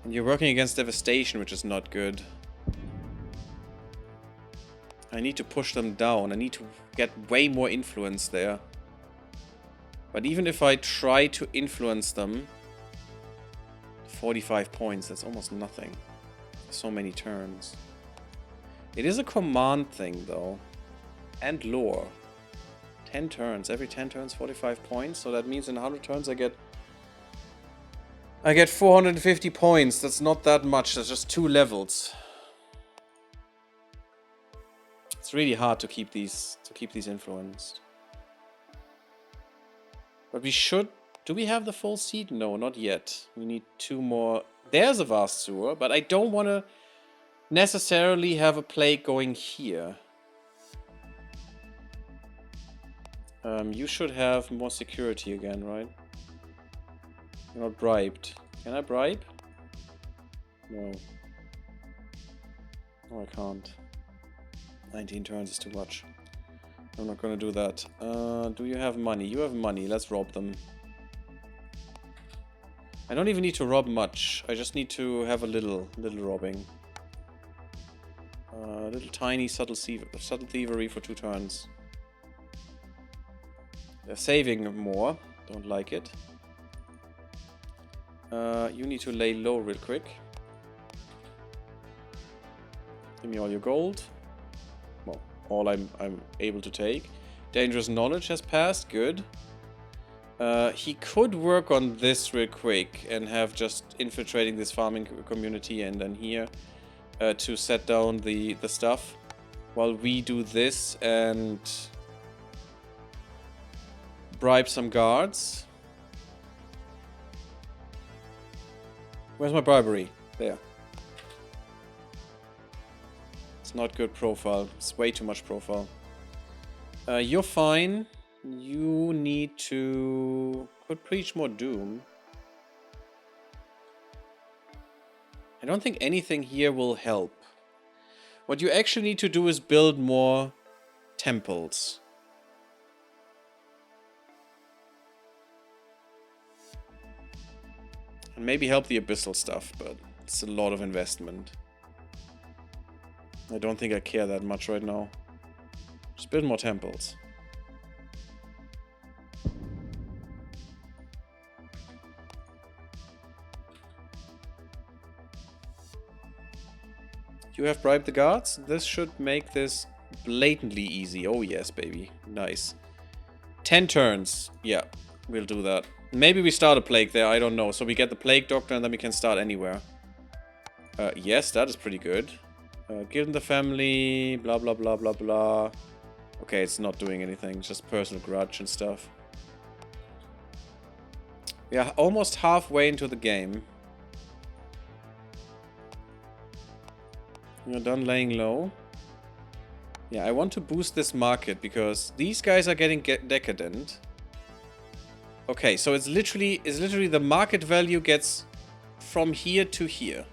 And you're working against devastation, which is not good. I need to push them down. I need to get way more influence there. But even if I try to influence them... 45 points, that's almost nothing. So many turns. It is a command thing, though. And lore. 10 turns. Every 10 turns, 45 points. So that means in 100 turns I get 450 points. That's not that much. That's just 2 levels. It's really hard to keep these influenced. But we should... Do we have the full seed? No, not yet. We need 2 more. There's a vast sewer, but I don't want to necessarily have a plague going here. You should have more security again, right? You're not bribed. Can I bribe? No. No, I can't. 19 turns is too much. I'm not gonna do that. Do you have money? You have money. Let's rob them. I don't even need to rob much. I just need to have a little robbing. Little tiny subtle thievery for 2 turns. They're saving more. Don't like it. You need to lay low real quick. Give me all your gold. Well, all I'm able to take. Dangerous knowledge has passed. Good. He could work on this real quick and have just infiltrating this farming community and then here to set down the stuff while we do this and bribe some guards. Where's my bribery? There. It's not good profile. It's way too much profile. You're fine. You need to... Could preach more doom. I don't think anything here will help. What you actually need to do is build more temples. And maybe help the abyssal stuff, but it's a lot of investment. I don't think I care that much right now. Just build more temples. You have bribed the guards? This should make this blatantly easy. Oh yes, baby. Nice. 10 turns. Yeah, we'll do that. Maybe we start a plague there, I don't know. So we get the plague doctor and then we can start anywhere. Yes, that is pretty good. Give them the family, blah blah blah blah blah. Okay, it's not doing anything, just personal grudge and stuff. We are almost halfway into the game. You're done laying low. Yeah, I want to boost this market because these guys are getting decadent. Okay, so it's literally the market value gets from here to here.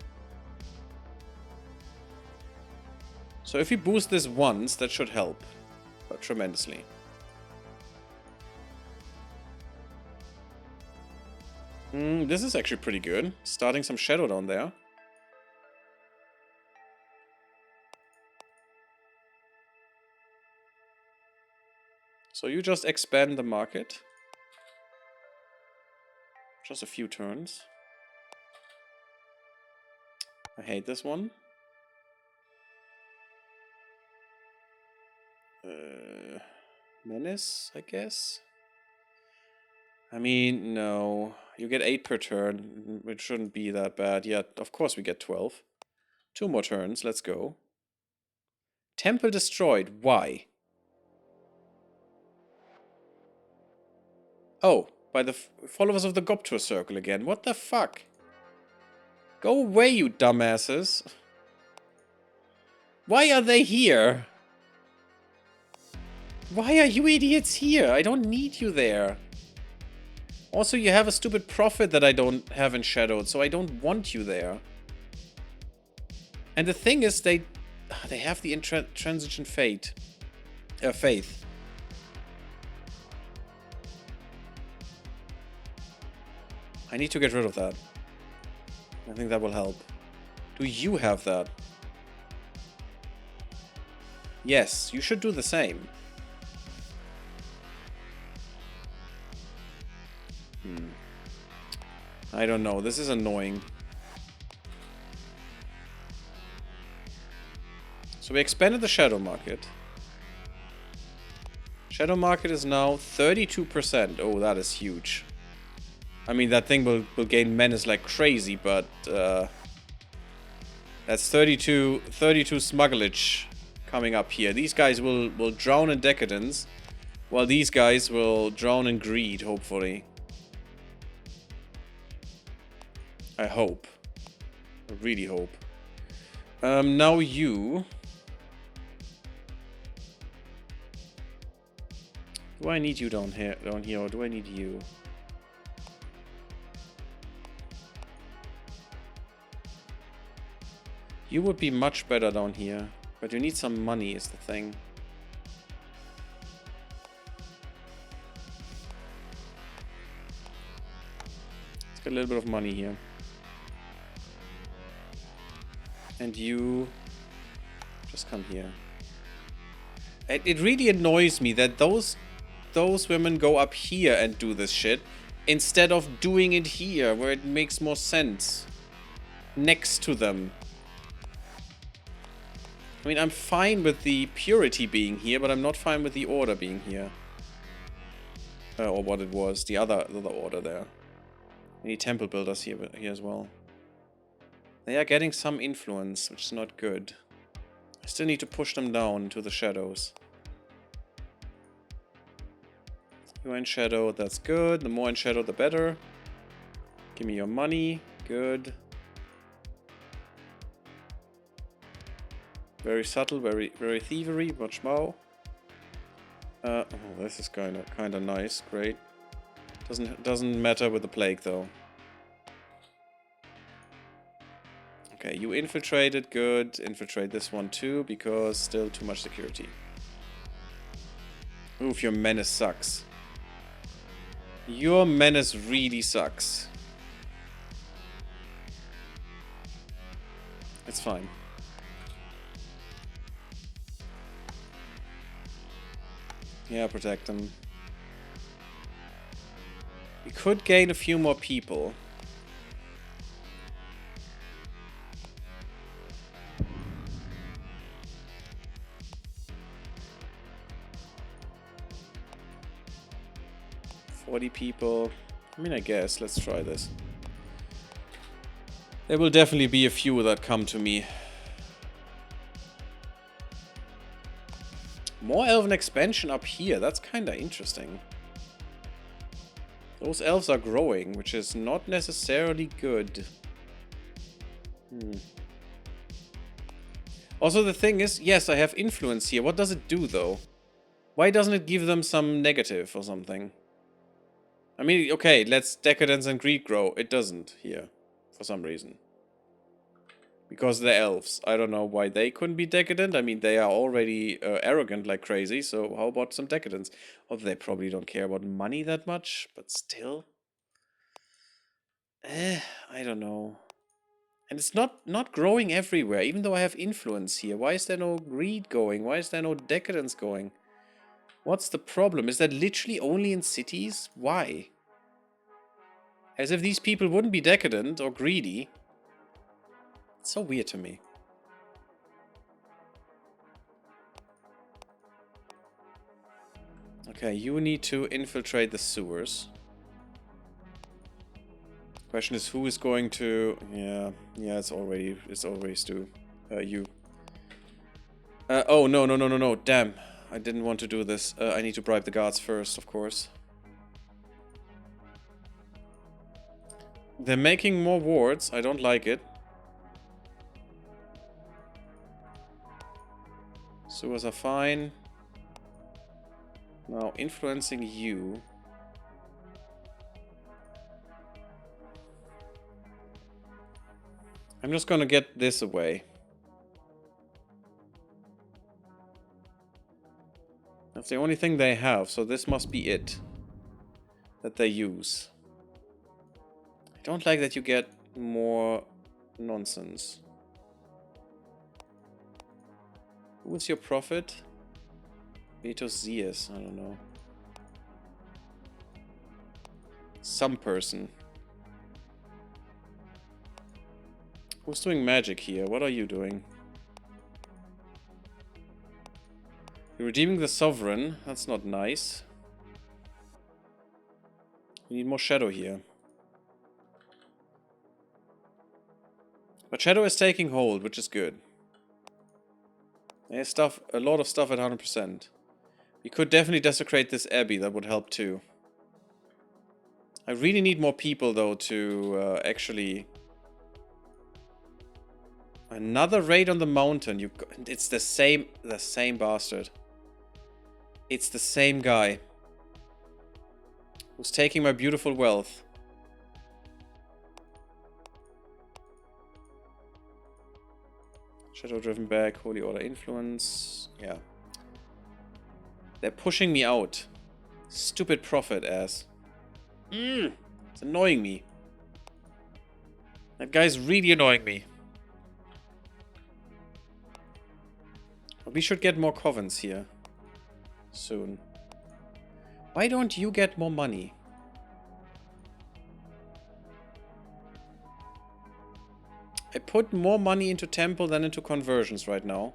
So if we boost this once, that should help tremendously. This is actually pretty good. Starting some shadow down there. So you just expand the market. Just a few turns. I hate this one. Menace, I guess. I mean, no. You get 8 per turn. It shouldn't be that bad. Yeah, of course we get 12. 2 more turns. Let's go. Temple destroyed. Why? Oh, by the followers of the Goptur Circle again. What the fuck? Go away, you dumbasses. Why are they here? Why are you idiots here? I don't need you there. Also, you have a stupid prophet that I don't have in Shadowed, so I don't want you there. And the thing is, they have the intransigent faith. I need to get rid of that. I think that will help. Do you have that? Yes, you should do the same. I don't know. This is annoying. So we expanded the shadow market. Shadow market is now 32%. Oh, that is huge. I mean, that thing will gain menace like crazy, but that's 32 smugglage coming up here. These guys will drown in decadence, while these guys will drown in greed, hopefully. I hope. I really hope. Now you. Do I need you down here, or do I need you? You would be much better down here, but you need some money is the thing. Let's get a little bit of money here. And you just come here. It really annoys me that those women go up here and do this shit instead of doing it here where it makes more sense. Next to them. I mean, I'm fine with the purity being here, but I'm not fine with the order being here. Or what it was, the other order there. We need temple builders here as well. They are getting some influence, which is not good. I still need to push them down to the shadows. You're in shadow, that's good. The more in shadow, the better. Give me your money. Good. Very subtle, very thievery, much more. Oh, this is kinda nice. Great. Doesn't matter with the plague though. Okay, you infiltrated, good. Infiltrate this one too, because still too much security. Oof, your menace sucks. Your menace really sucks. It's fine. Yeah, protect them. We could gain a few more people. People. I mean, I guess. Let's try this. There will definitely be a few that come to me. More elven expansion up here. That's kind of interesting. Those elves are growing, which is not necessarily good. Also, the thing is, yes, I have influence here. What does it do, though? Why doesn't it give them some negative or something? I mean, okay, let's decadence and greed grow. It doesn't here, for some reason. Because they're elves. I don't know why they couldn't be decadent. I mean, they are already arrogant like crazy, so how about some decadence? Although they probably don't care about money that much, but still. I don't know. And it's not growing everywhere, even though I have influence here. Why is there no greed going? Why is there no decadence going? What's the problem? Is that literally only in cities? Why? As if these people wouldn't be decadent or greedy. It's so weird to me. Okay, you need to infiltrate the sewers. Question is, who is going to... Yeah, it's always Stu. You. Oh, no. Damn. I didn't want to do this. I need to bribe the guards first, of course. They're making more wards. I don't like it. Sewers are fine. Now, influencing you. I'm just gonna get this away. That's the only thing they have, so this must be it. That they use. I don't like that you get more nonsense. Who's your prophet? Betos Zias, I don't know. Some person. Who's doing magic here? What are you doing? You're redeeming the sovereign. That's not nice. We need more shadow here. But shadow is taking hold, which is good. There's a lot of stuff at 100%. We could definitely desecrate this abbey. That would help too. I really need more people though to actually... Another raid on the mountain. It's the same bastard. It's the same guy. Who's taking my beautiful wealth. Shadow driven back, holy order influence. Yeah. They're pushing me out. Stupid prophet ass. It's annoying me. That guy's really annoying me. We should get more covens here. Soon. Why don't you get more money? I put more money into temple than into conversions right now.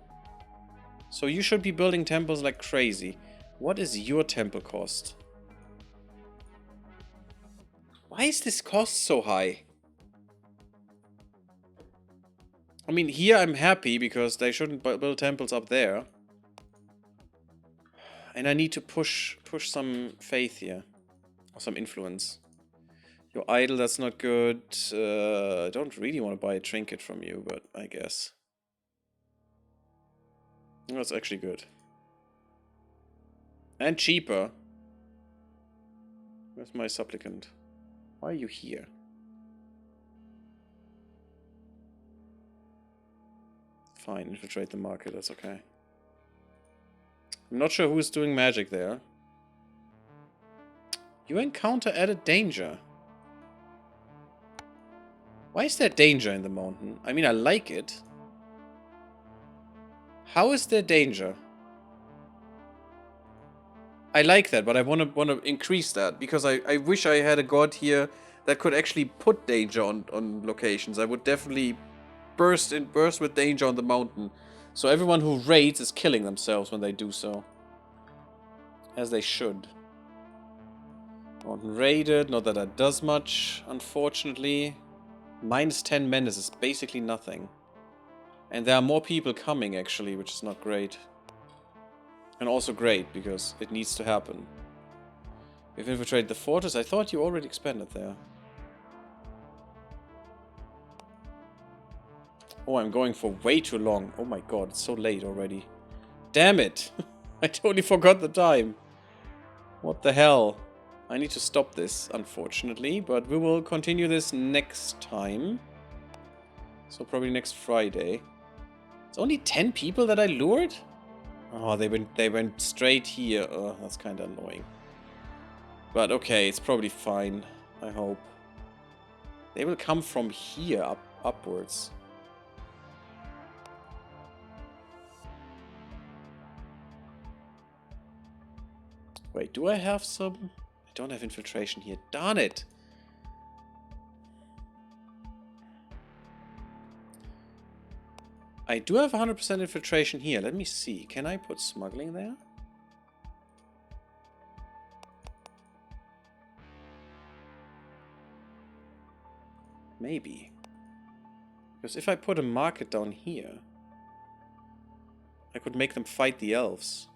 So you should be building temples like crazy. What is your temple cost? Why is this cost so high? I mean, here I'm happy because they shouldn't build temples up there. And I need to push some faith here. Or some influence. You're idle, that's not good. I don't really want to buy a trinket from you, but I guess. That's actually good. And cheaper. Where's my supplicant? Why are you here? Fine, infiltrate the market, that's okay. I'm not sure who's doing magic there. You encounter added danger. Why is there danger in the mountain? I mean, I like it. How is there danger? I like that, but I want to increase that because I wish I had a god here that could actually put danger on locations. I would definitely burst with danger on the mountain. So everyone who raids is killing themselves when they do so. As they should. Mountain raided, not that that does much, unfortunately. Minus 10 menace is basically nothing. And there are more people coming, actually, which is not great. And also great, because it needs to happen. We've infiltrated the fortress. I thought you already expanded there. Oh, I'm going for way too long. Oh my god, it's so late already. Damn it! I totally forgot the time. What the hell? I need to stop this, unfortunately, but we will continue this next time. So probably next Friday. It's only 10 people that I lured? Oh, they went straight here. Oh, that's kind of annoying. But okay, it's probably fine, I hope. They will come from here upwards. Wait, do I have some? I don't have infiltration here. Darn it! I do have 100% infiltration here. Let me see. Can I put smuggling there? Maybe. Because if I put a market down here, I could make them fight the elves.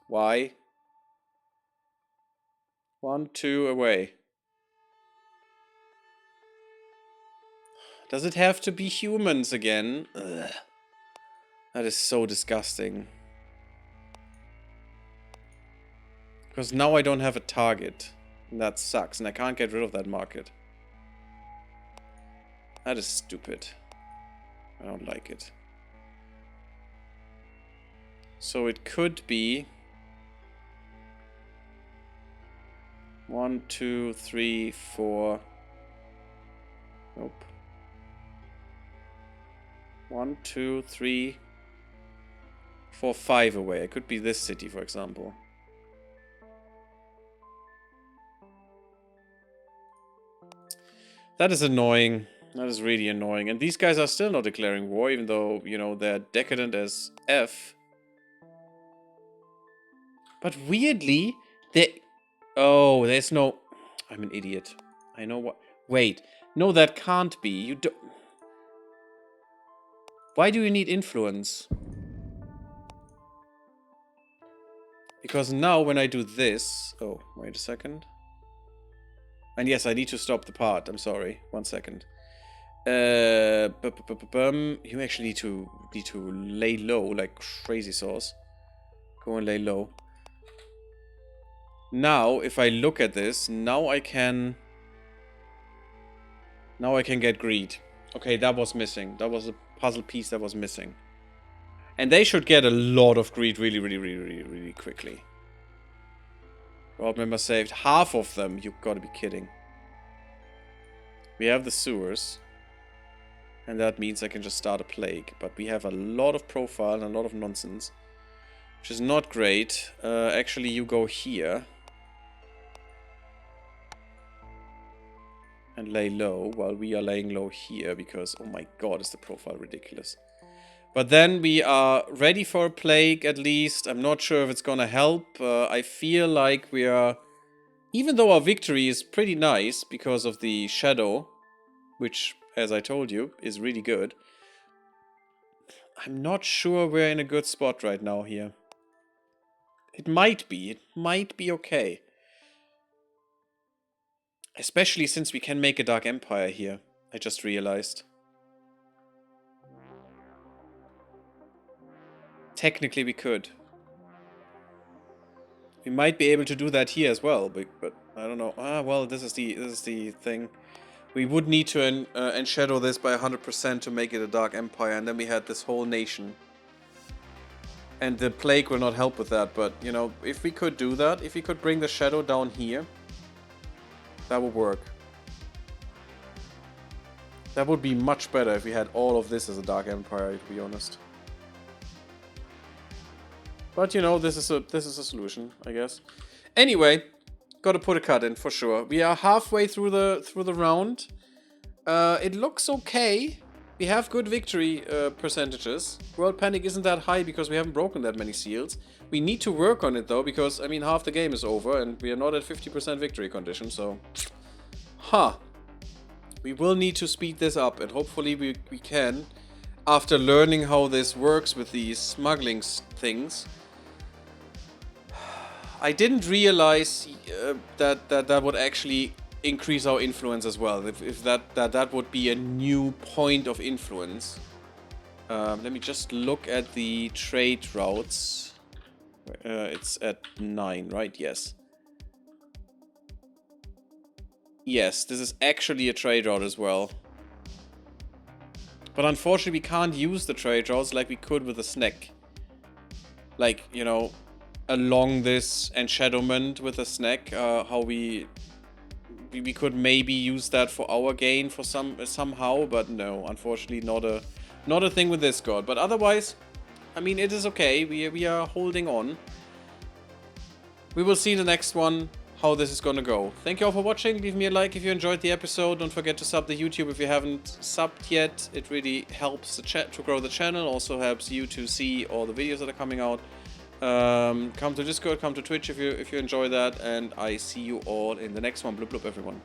Why? 1, 2, away. Does it have to be humans again? Ugh. That is so disgusting. Because now I don't have a target. And that sucks, and I can't get rid of that market. That is stupid. I don't like it. So it could be 1, 2, 3, 4. Nope. 1, 2, 3, 4, 5 away. It could be this city, for example. That is annoying. That is really annoying. And these guys are still not declaring war, even though, you know, they're decadent as F. But weirdly, they... Oh, there's no... I'm an idiot. I know what... Wait. No, that can't be. You don't... Why do you need influence? Because now when I do this... Oh, wait a second. And yes, I need to stop the part. I'm sorry. 1 second. You actually need to lay low like crazy sauce. Go and lay low. Now, if I look at this, now I can get greed. Okay, that was missing. That was a puzzle piece that was missing. And they should get a lot of greed really quickly. World member saved half of them. You gotta be kidding. We have the sewers. And that means I can just start a plague. But we have a lot of profile and a lot of nonsense. Which is not great. Actually, you go here. And lay low while we are laying low here. Because, oh my god, is the profile ridiculous. But then we are ready for a plague at least. I'm not sure if it's gonna help. I feel like we are Even though our victory is pretty nice because of the shadow, which, as I told you, is really good, I'm not sure we're in a good spot right now here. It might be okay. Especially since we can make a Dark Empire here, I just realized. Technically we could. We might be able to do that here as well, but I don't know. Ah, well, this is the thing. We would need to enshadow this by 100% to make it a Dark Empire, and then we had this whole nation. And the plague will not help with that, but, you know, if we could do that, if we could bring the shadow down here, that would work. That would be much better if we had all of this as a Dark Empire, to be honest. But, you know, this is a solution, I guess. Anyway, gotta put a cut in for sure. We are halfway through the round. It looks okay. We have good victory percentages. World Panic isn't that high because we haven't broken that many seals. We need to work on it though, because, I mean, half the game is over and we are not at 50% victory condition, so... We will need to speed this up, and hopefully we can, after learning how this works with these smuggling things. I didn't realize that would actually increase our influence as well. If that would be a new point of influence. Let me just look at the trade routes. It's at 9, right? Yes. Yes, this is actually a trade route as well. But unfortunately, we can't use the trade routes like we could with a snack. Like, you know, along this enshadowment with a snack, how we could maybe use that for our gain for somehow, but no, unfortunately not a thing with this god. But otherwise, I mean, it is okay. We are holding on. We will see in the next one how this is gonna go. Thank you all for watching. Leave me a like if you enjoyed the episode. Don't forget to sub the YouTube if you haven't subbed yet. It really helps the chat to grow the channel. Also helps you to see all the videos that are coming out. Come to Discord, come to Twitch if you enjoy that, and I see you all in the next one. Bloop bloop, everyone.